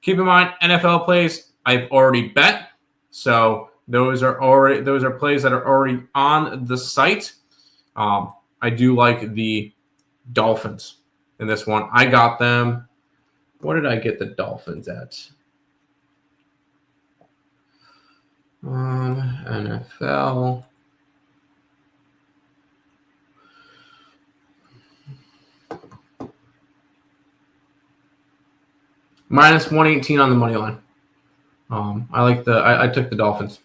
Speaker 1: Keep in mind, NFL plays I've already bet, so those are plays that are already on the site. I do like the Dolphins in this one. I got them. What did I get the Dolphins at? NFL. -118 on the money line. I took the Dolphins.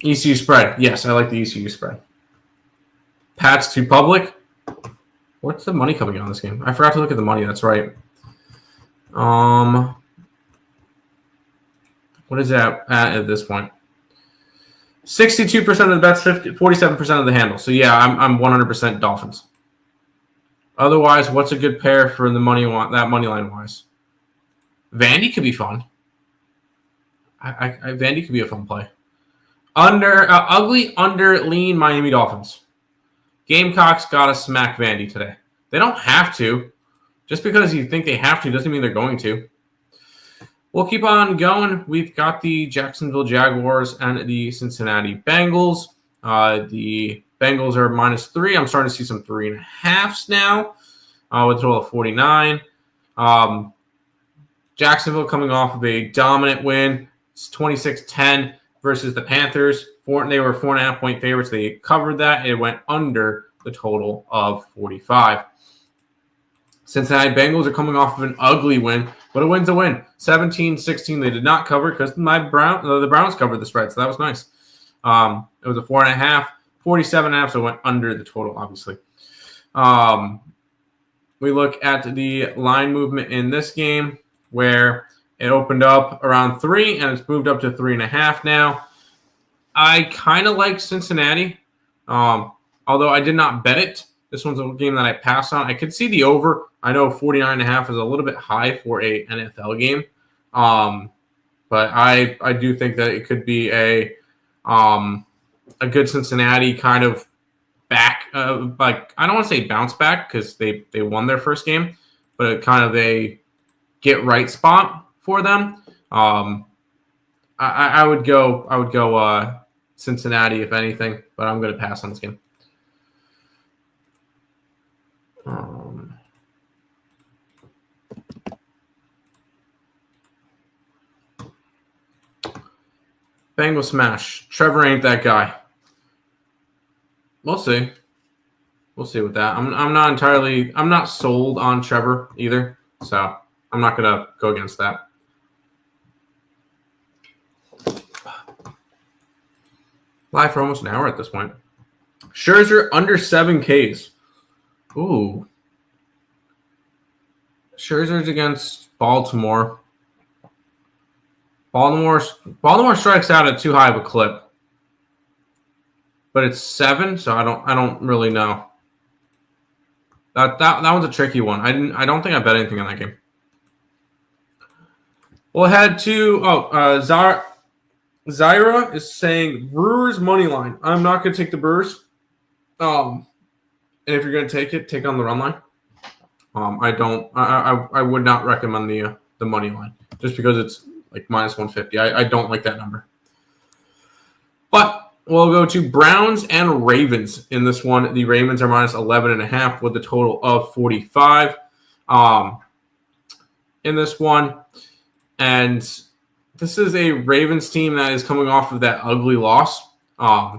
Speaker 1: ECU spread. Yes, I like the ECU spread. Pats to public. What's the money coming on this game? I forgot to look at the money. That's right. What is that at this point? 62% of the bets, 47% of the handle. So yeah, I'm 100% Dolphins. Otherwise, what's a good pair for the money line wise? Vandy could be fun. Vandy could be a fun play. Ugly under lean Miami Dolphins. Gamecocks got to smack Vandy today. They don't have to. Just because you think they have to doesn't mean they're going to. We'll keep on going. We've got the Jacksonville Jaguars and the Cincinnati Bengals. The Bengals are -3. I'm starting to see some 3.5s now with a total of 49. Jacksonville coming off of a dominant win. It's 26-10 versus the Panthers. They were 4.5-point favorites. They covered that. It went under the total of 45. Cincinnati Bengals are coming off of an ugly win But a win's a win. 17-16. They did not cover because the Browns covered the spread, so that was nice. It was a 4.5, 47.5, so it went under the total, obviously. We look at the line movement in this game where it opened up around 3 and it's moved up to 3.5 now. I kind of like Cincinnati, although I did not bet it. This one's a game that I passed on. I could see the over. I know 49.5 is a little bit high for a NFL game, but I do think that it could be a good Cincinnati kind of back. Like I don't want to say bounce back because they won their first game, but kind of a get right spot for them. I would go Cincinnati if anything, but I'm going to pass on this game. Bengal smash. Trevor ain't that guy. We'll see. We'll see with that. I'm not sold on Trevor either, so I'm not gonna go against that. Live for almost an hour at this point. Scherzer under 7 Ks. Ooh. Scherzer's against Baltimore. Baltimore strikes out at too high of a clip. But it's 7, so I don't really know. That one's a tricky one. I don't think I bet anything on that game. We'll head to Zyra is saying Brewers money line. I'm not going to take the Brewers. And if you're going to take it, take on the run line. I would not recommend the money line just because it's like minus 150. I don't like that number. But we'll go to Browns and Ravens in this one. The Ravens are minus 11.5 with a total of 45 in this one. And this is a Ravens team that is coming off of that ugly loss.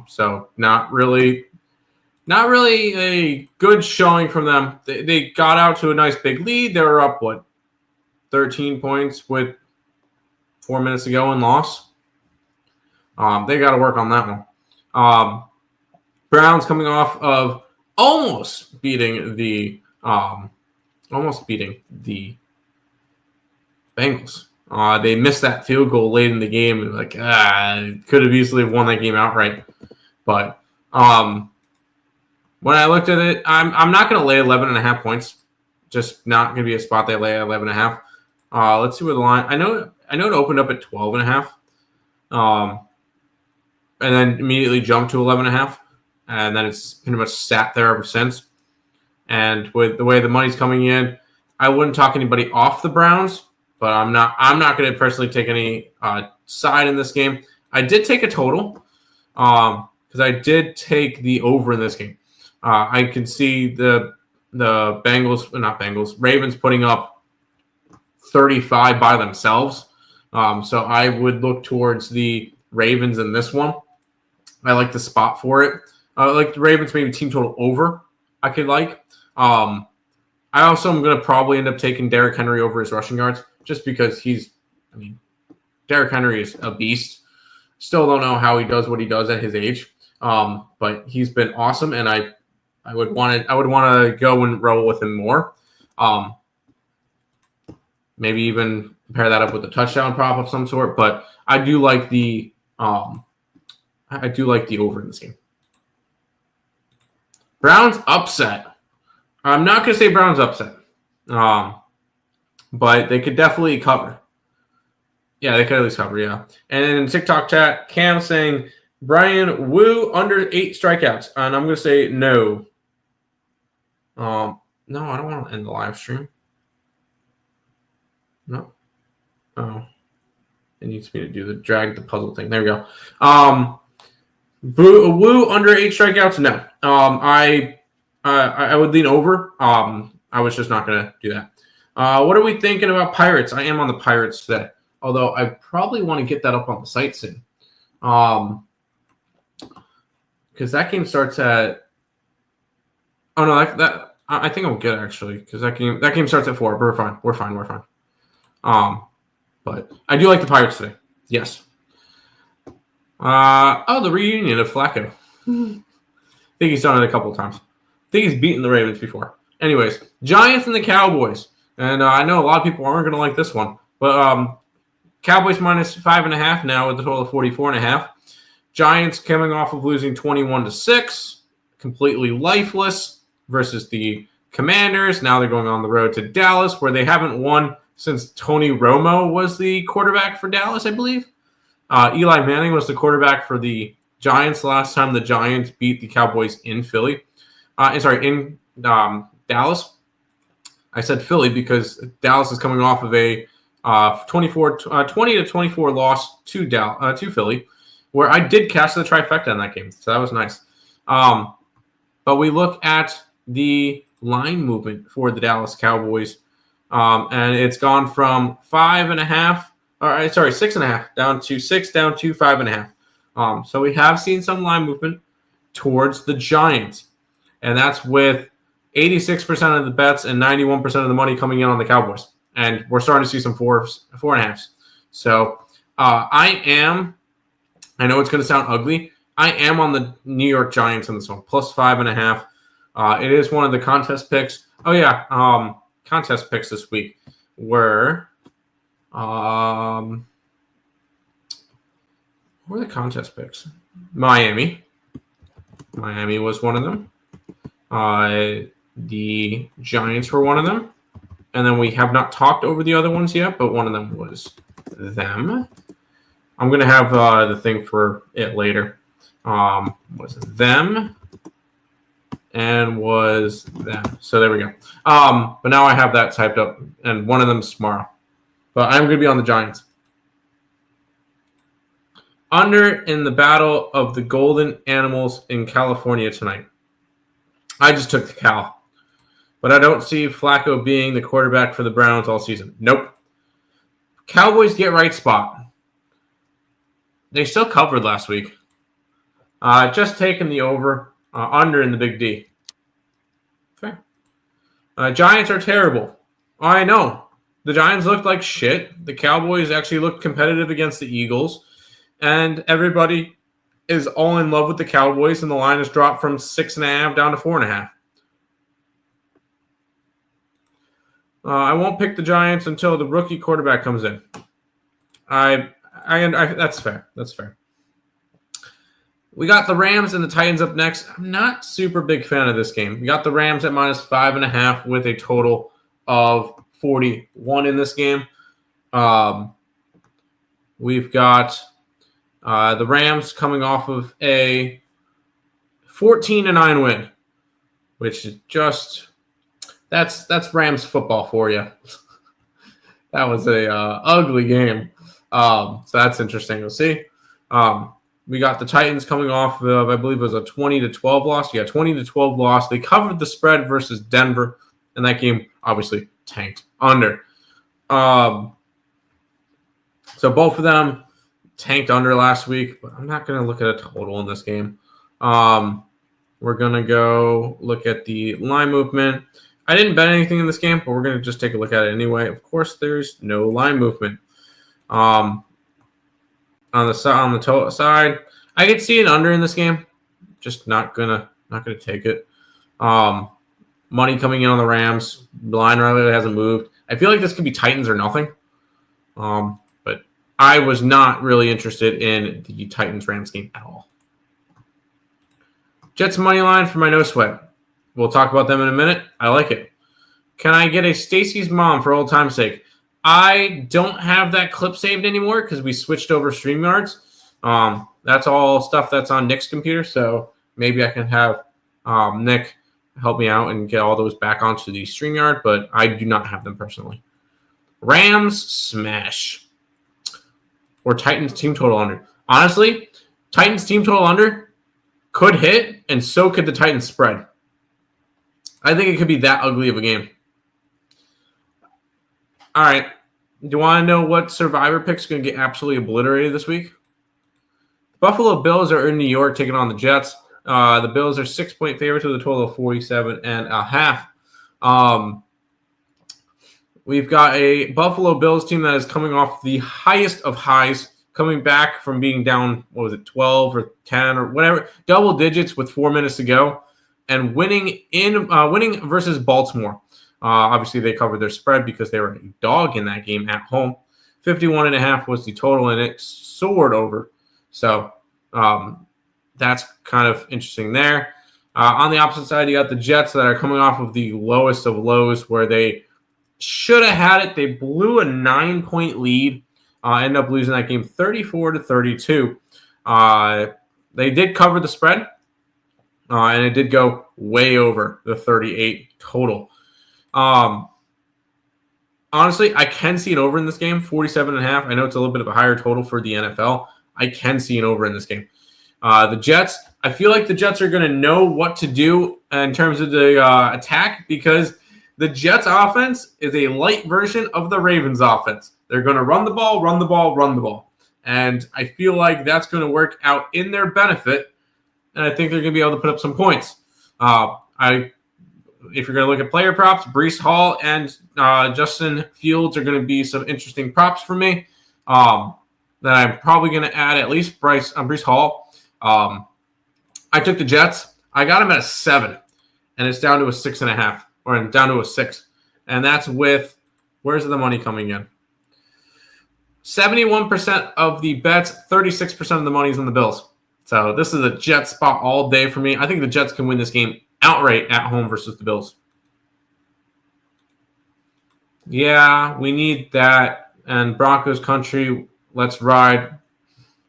Speaker 1: So not really a good showing from them. They got out to a nice big lead. They were up, 13 points with 4 minutes to go and lost. They got to work on that one. Browns coming off of almost beating the Bengals. They missed that field goal late in the game, and could have easily won that game outright. But when I looked at it, I'm not going to lay 11.5 points. Just not going to be a spot they lay at 11.5. Let's see where the line. I know it opened up at 12.5. And then immediately jumped to 11.5, and then it's pretty much sat there ever since. And with the way the money's coming in, I wouldn't talk anybody off the Browns, but I'm not going to personally take any side in this game. I did take a total because I did take the over in this game. I can see the Ravens putting up 35 by themselves. So I would look towards the Ravens in this one. I like the spot for it. I like the Ravens maybe team total over. I could like. I also am going to probably end up taking Derrick Henry over his rushing yards just because Derrick Henry is a beast. Still don't know how he does what he does at his age. But he's been awesome, and I would want to go and roll with him more. Maybe even pair that up with a touchdown prop of some sort. But I do like the over in this game. Browns upset. I'm not going to say Browns upset, but they could definitely cover. Yeah, they could at least cover, yeah. And in TikTok chat, Cam saying, Brian Wu under 8 strikeouts. And I'm going to say no. No, I don't want to end the live stream. No. Oh. It needs me to do the drag the puzzle thing. There we go. Wu under 8 strikeouts? No. I would lean over. I was just not going to do that. What are we thinking about Pirates? I am on the Pirates today, although I probably want to get that up on the site soon. Because that game starts at. Oh no, that I think I'm good actually because that game starts at 4. We're fine. But I do like the Pirates today. Yes. The reunion of Flacco. I think he's done it a couple of times. I think he's beaten the Ravens before. Anyways, Giants and the Cowboys. And I know a lot of people aren't going to like this one. But Cowboys minus 5.5 now with a total of 44.5. Giants coming off of losing 21-6. Completely lifeless versus the Commanders. Now they're going on the road to Dallas, where they haven't won since Tony Romo was the quarterback for Dallas, I believe. Eli Manning was the quarterback for the Giants last time the Giants beat the Cowboys in Philly. In Dallas. I said Philly because Dallas is coming off of a 20-24 loss to Philly, where I did catch the trifecta in that game, so that was nice. But we look at the line movement for the Dallas Cowboys, and it's gone from 6.5 down to 6, down to 5.5. So we have seen some line movement towards the Giants, and that's with 86% of the bets and 91% of the money coming in on the Cowboys. And we're starting to see some 4.5s. So I know it's going to sound ugly. I am on the New York Giants in this one, plus 5.5. It is one of the contest picks. Oh, yeah. Contest picks this week were what were the contest picks? Miami. Miami was one of them. The Giants were one of them. And then we have not talked over the other ones yet, but one of them was them. I'm going to have the thing for it later. Was them and was them. So there we go. But now I have that typed up, and one of them's tomorrow. But I'm going to be on the Giants. Under in the battle of the golden animals in California tonight. I just took the Cal. But I don't see Flacco being the quarterback for the Browns all season. Nope. Cowboys get right spot. They still covered last week. Just taking the over, under in the big D. Fair. Giants are terrible. I know. The Giants looked like shit. The Cowboys actually looked competitive against the Eagles. And everybody is all in love with the Cowboys, and the line has dropped from 6.5 down to 4.5. I won't pick the Giants until the rookie quarterback comes in. I that's fair. That's fair. We got the Rams and the Titans up next. I'm not super big fan of this game. We got the Rams at minus 5.5 with a total of 41 in this game. We've got the Rams coming off of a 14-9 win, which is just that's Rams football for you. That was a ugly game. So that's interesting. We'll see. We got the Titans coming off of, I believe it was a 20-12 loss. Yeah, 20-12 loss. They covered the spread versus Denver, and that game obviously tanked under. So both of them tanked under last week, but I'm not going to look at a total in this game. We're going to go look at the line movement. I didn't bet anything in this game, but we're going to just take a look at it anyway. Of course, there's no line movement. On the side, I could see an under in this game. Just not gonna take it. Money coming in on the Rams. The line really hasn't moved. I feel like this could be Titans or nothing. But I was not really interested in the Titans-Rams game at all. Jets money line for my no sweat. We'll talk about them in a minute. I like it. Can I get a Stacy's mom for old time's sake? I don't have that clip saved anymore because we switched over StreamYards. That's all stuff that's on Nick's computer, so maybe I can have Nick help me out and get all those back onto the StreamYard, but I do not have them personally. Rams smash. Or Titans team total under. Honestly, Titans team total under could hit, and so could the Titans spread. I think it could be that ugly of a game. All right. Do you want to know what Survivor pick's going to get absolutely obliterated this week? The Buffalo Bills are in New York taking on the Jets. The Bills are 6-point favorites with a total of 47.5. we've got a Buffalo Bills team that is coming off the highest of highs, coming back from being down, 12 or 10 or whatever, double digits with 4 minutes to go, and winning versus Baltimore. Obviously, they covered their spread because they were a dog in that game at home. 51.5 was the total, and it soared over. So that's kind of interesting there. On the opposite side, you got the Jets that are coming off of the lowest of lows where they should have had it. They blew a 9-point lead, ended up losing that game 34-32. They did cover the spread, and it did go way over the 38 total. Honestly, I can see an over in this game, 47.5. I know it's a little bit of a higher total for the NFL. I can see an over in this game. The Jets, I feel like the Jets are going to know what to do in terms of the attack because the Jets offense is a light version of the Ravens offense. They're going to run the ball, run the ball, run the ball. And I feel like that's going to work out in their benefit. And I think they're going to be able to put up some points. If you're going to look at player props, Breece Hall and Justin Fields are going to be some interesting props for me. That I'm probably going to add at least Breece Hall. I took the Jets. I got them at a 7, and it's down to a 6.5, or down to a 6. And that's with, where's the money coming in? 71% of the bets, 36% of the money is on the Bills. So this is a Jet spot all day for me. I think the Jets can win this game outright at home versus the Bills. Yeah, we need that. And Broncos country, let's ride.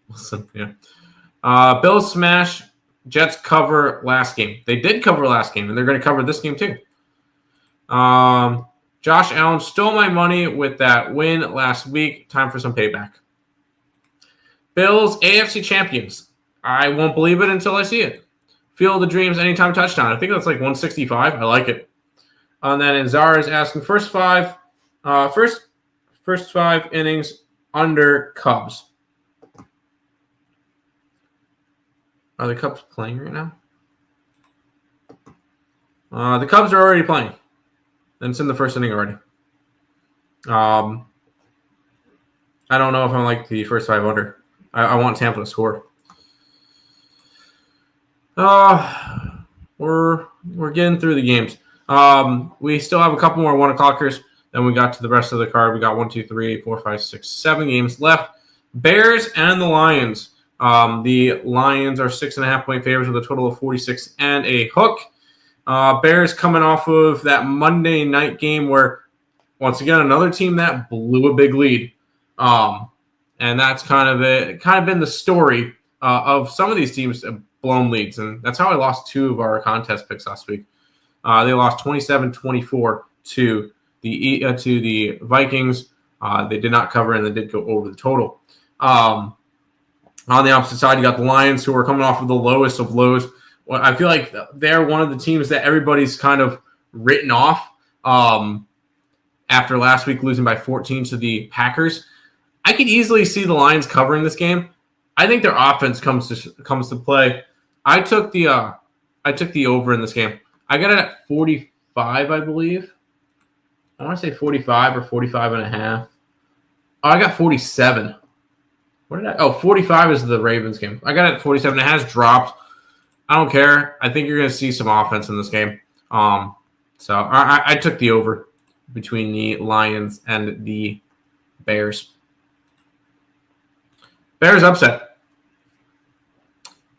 Speaker 1: Listen, yeah. Bills smash, Jets cover last game. They did cover last game, and they're going to cover this game too. Josh Allen stole my money with that win last week. Time for some payback. Bills, AFC champions. I won't believe it until I see it. Field of the Dreams, anytime touchdown. I think that's like 165. I like it. And then Zara is asking first five innings under Cubs. Are the Cubs playing right now? The Cubs are already playing. And it's in the first inning already. I don't know if I like the first 5 under. I want Tampa to score. We're getting through the games. We still have a couple more 1 o'clockers. Then we got to the rest of the card. We got 1, 2, 3, 4, 5, 6, 7 games left. Bears and the Lions. The Lions are 6.5-point favorites with a total of 46 and a hook. Bears coming off of that Monday night game where, once again, another team that blew a big lead. And that's kind of been the story of some of these teams blown leads. And that's how I lost 2 of our contest picks last week. They lost 27-24 to the Vikings. They did not cover, and they did go over the total. On the opposite side, you got the Lions, who are coming off of the lowest of lows. Well, I feel like they're one of the teams that everybody's kind of written off after last week losing by 14 to the Packers. I could easily see the Lions covering this game. I think their offense comes to play. I took the over in this game. I got it at 45, I believe. I want to say 45 or 45.5. Oh, I got 47. What did I? Oh, 45 is the Ravens game. I got it at 47. It has dropped. I don't care. I think you're going to see some offense in this game. So I took the over between the Lions and the Bears. Bears upset.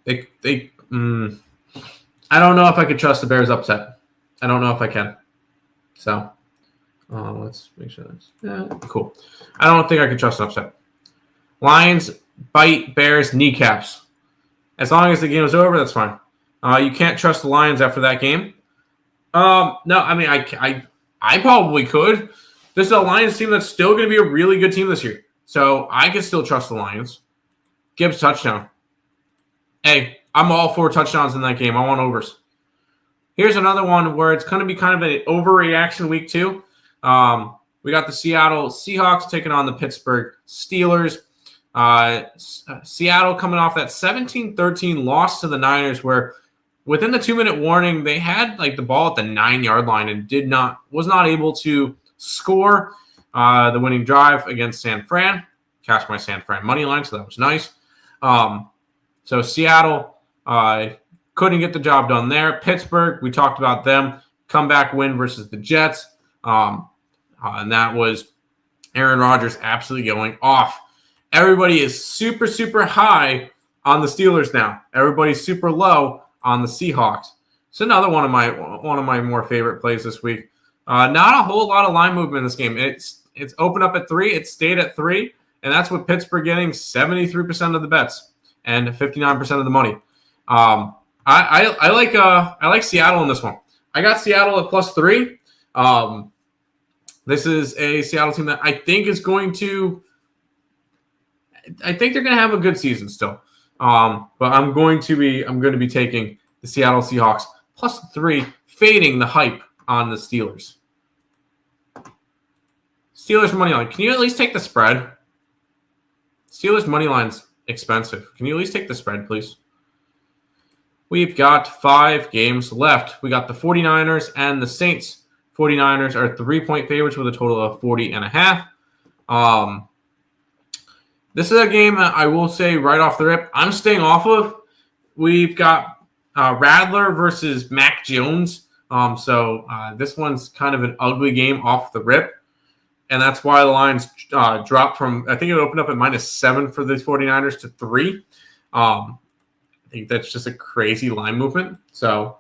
Speaker 1: I don't know if I could trust the Bears upset. I don't know if I can. So let's make sure that's cool. I don't think I can trust an upset. Lions bite Bears kneecaps. As long as the game is over, that's fine. You can't trust the Lions after that game. No, I mean, I probably could. This is a Lions team that's still going to be a really good team this year. So I can still trust the Lions. Gibbs touchdown. Hey, I'm all for touchdowns in that game. I want overs. Here's another one where it's going to be kind of an overreaction week 2. We got the Seattle Seahawks taking on the Pittsburgh Steelers. Seattle coming off that 17-13 loss to the Niners, where within the 2-minute warning, they had like the ball at the 9-yard line and was not able to score the winning drive against San Fran. Cashed my San Fran money line, so that was nice. So Seattle couldn't get the job done there. Pittsburgh, we talked about them. Comeback win versus the Jets. And that was Aaron Rodgers absolutely going off. Everybody is super, super high on the Steelers now. Everybody's super low on the Seahawks. It's another one of my more favorite plays this week. Not a whole lot of line movement in this game. It's opened up at 3. It stayed at 3, and that's with Pittsburgh getting 73% of the bets and 59% of the money. I like Seattle in this one. I got Seattle at +3. This is a Seattle team that I think is going to. I think they're going to have a good season still. But I'm going to be taking the Seattle Seahawks +3, fading the hype on the Steelers. Steelers money line. Can you at least take the spread? Steelers money line's expensive. Can you at least take the spread, please? We've got 5 games left. We got the 49ers and the Saints. 49ers are 3-point favorites with a total of 40.5. This is a game that I will say right off the rip, I'm staying off of. We've got Radler versus Mac Jones. So this one's kind of an ugly game off the rip. And that's why the lines dropped from, I think it opened up at -7 for the 49ers to 3. I think that's just a crazy line movement. So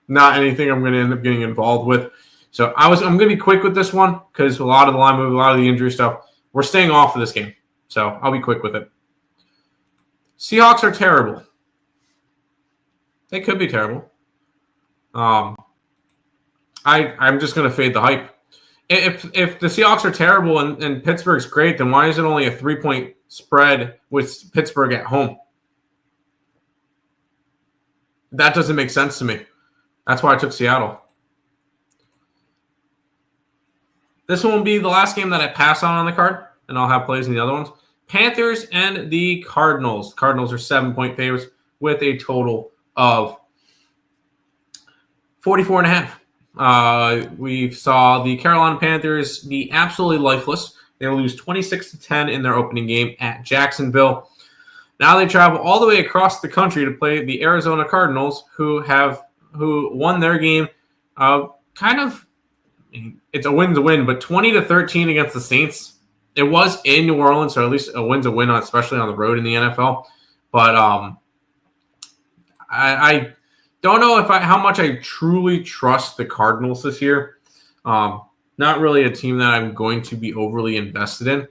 Speaker 1: not anything I'm going to end up getting involved with. So I'm going to be quick with this one because a lot of the line movement, a lot of the injury stuff, we're staying off of this game. So I'll be quick with it. Seahawks are terrible. They could be terrible. I'm just going to fade the hype. If the Seahawks are terrible and Pittsburgh's great, then why is it only a 3-point spread with Pittsburgh at home? That doesn't make sense to me. That's why I took Seattle. This one will be the last game that I pass on the card, and I'll have plays in the other ones. Panthers and the Cardinals. Cardinals are 7-point favorites with a total of 44.5. We saw the Carolina Panthers be absolutely lifeless. They lose 26-10 in their opening game at Jacksonville. Now they travel all the way across the country to play the Arizona Cardinals, who won their game. It's a win's a win, but 20-13 against the Saints. It was in New Orleans, so at least a win's a win, especially on the road in the NFL. But I don't know how much I truly trust the Cardinals this year. Not really a team that I'm going to be overly invested in.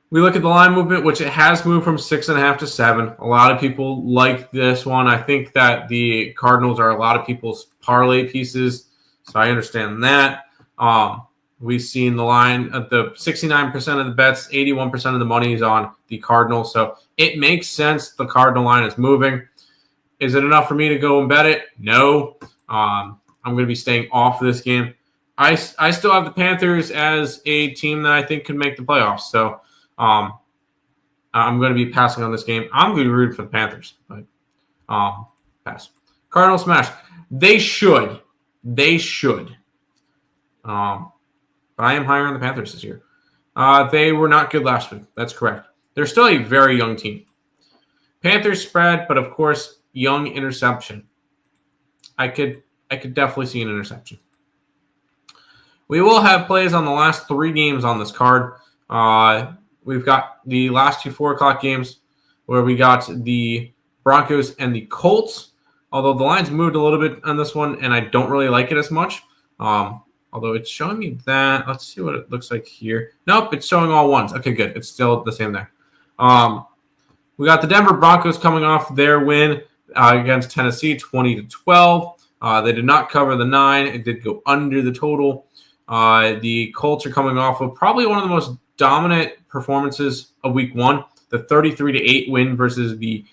Speaker 1: We look at the line movement, which it has moved from 6.5 to 7. A lot of people like this one. I think that the Cardinals are a lot of people's parlay pieces, so I understand that. We've seen the line at the 69% of the bets, 81% of the money is on the Cardinals, so it makes sense the Cardinal line is moving. Is it enough for me to go and bet it? No. I'm going to be staying off of this game. I still have the Panthers as a team that I think could make the playoffs, so I'm going to be passing on this game. I'm going to be rooting for the Panthers, but pass. Cardinals smash. They should. But I am higher on the Panthers this year. They were not good last week. That's correct. They're still a very young team. Panthers spread, but of course, young interception. I could definitely see an interception. We will have plays on the last 3 games on this card. We've got the last 2 4 o'clock games where we got the Broncos and the Colts. Although the lines moved a little bit on this one, and I don't really like it as much. Although it's showing me that. Let's see what it looks like here. Nope, it's showing all ones. Okay, good. It's still the same there. We got the Denver Broncos coming off their win against Tennessee, 20-12. They did not cover the 9. It did go under the total. The Colts are coming off of probably one of the most dominant performances of Week 1, the 33-8 win versus the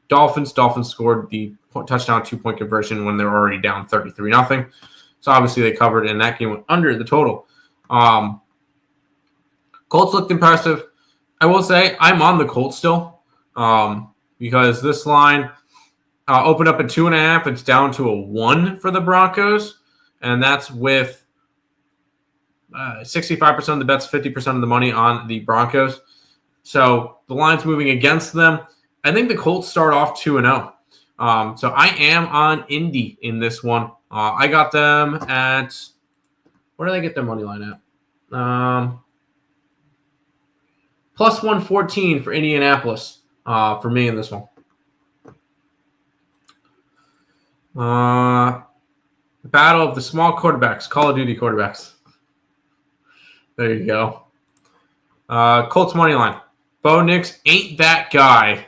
Speaker 1: Dolphins. Dolphins scored the touchdown 2-point conversion when they're already down 33-0. So obviously they covered, and that game went under the total. Colts looked impressive. I will say I'm on the Colts still because this line opened up at 2.5. It's down to a 1 for the Broncos, and that's with 65% of the bets, 50% of the money on the Broncos. So the line's moving against them. I think the Colts start off 2-0. So I am on Indy in this one. I got them at – where do they get their money line at? Plus 114 for Indianapolis for me in this one. Battle of the small quarterbacks, Call of Duty quarterbacks. There you go. Colts money line. Bo Nix ain't that guy.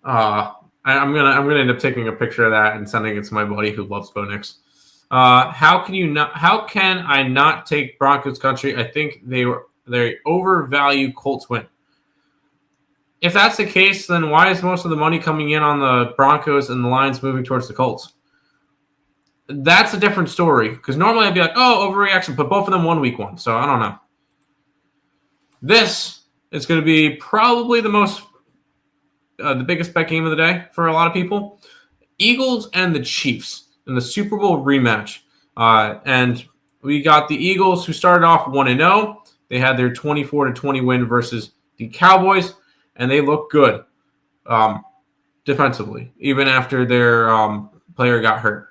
Speaker 1: I'm gonna end up taking a picture of that and sending it to my buddy who loves Bo Nix. How can I not take Broncos country? I think they overvalue Colts win. If that's the case, then why is most of the money coming in on the Broncos and the lines moving towards the Colts? That's a different story, because normally I'd be like, oh, overreaction, but both of them won week 1, so I don't know. This is going to be probably the biggest bet game of the day for a lot of people. Eagles and the Chiefs in the Super Bowl rematch. And we got the Eagles, who started off 1-0. They had their 24-20 win versus the Cowboys, and they look good defensively, even after their player got hurt.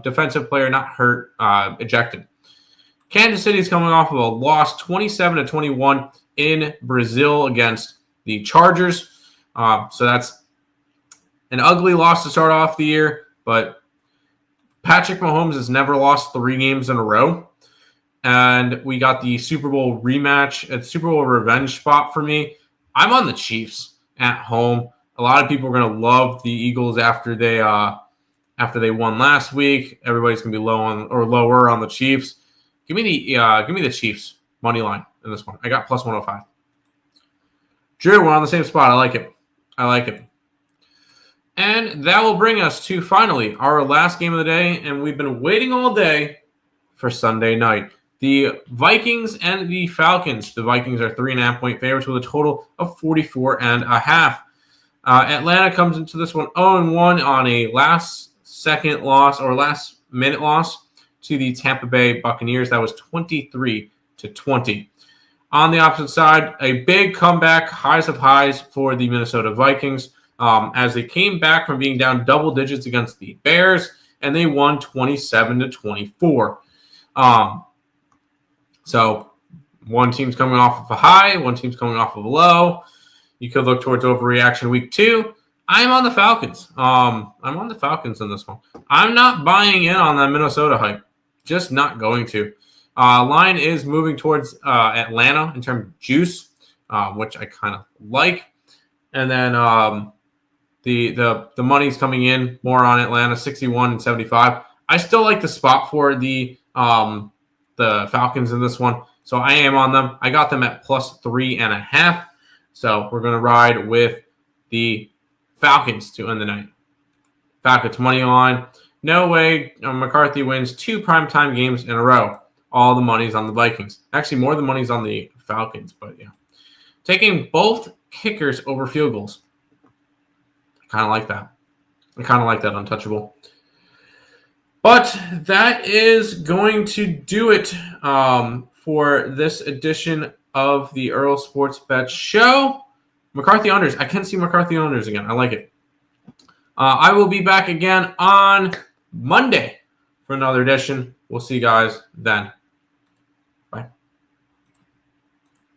Speaker 1: Defensive player not hurt, ejected. Kansas City is coming off of a loss 27-21 in Brazil against the Chargers. So that's an ugly loss to start off the year, but Patrick Mahomes has never lost 3 games in a row. And we got the Super Bowl rematch, a Super Bowl revenge spot for me. I'm on the Chiefs at home. A lot of people are going to love the Eagles after they won last week. Everybody's going to be lower on the Chiefs. Give me the Chiefs money line in this one. I got plus 105. Drew, we're on the same spot. I like it. And that will bring us to finally our last game of the day, and we've been waiting all day for Sunday night. The Vikings and the Falcons. The Vikings are 3.5-point favorites with a total of 44.5. Atlanta comes into this one 0-1 on a last-second loss or last-minute loss to the Tampa Bay Buccaneers. That was 23-20. On the opposite side, a big comeback, highs of highs for the Minnesota Vikings as they came back from being down double digits against the Bears, and they won 27-24. So one team's coming off of a high, one team's coming off of a low. You could look towards overreaction week 2. I'm on the Falcons. I'm on the Falcons in this one. I'm not buying in on that Minnesota hype. Just not going to. Line is moving towards Atlanta in terms of juice, which I kind of like. And then the money's coming in more on Atlanta, 61-75. I still like the spot for the Falcons in this one, so I am on them. I got them at plus 3.5. So we're going to ride with the Falcons to end the night. Falcons money line. No way McCarthy wins 2 primetime games in a row. All the money's on the Vikings. Actually, more of the money's on the Falcons, but yeah. Taking both kickers over field goals. I kind of like that. Untouchable. But that is going to do it for this edition of the Earle Sports Bet Show. McCarthy unders. I can see McCarthy unders again. I like it. I will be back again on Monday for another edition. We'll see you guys then.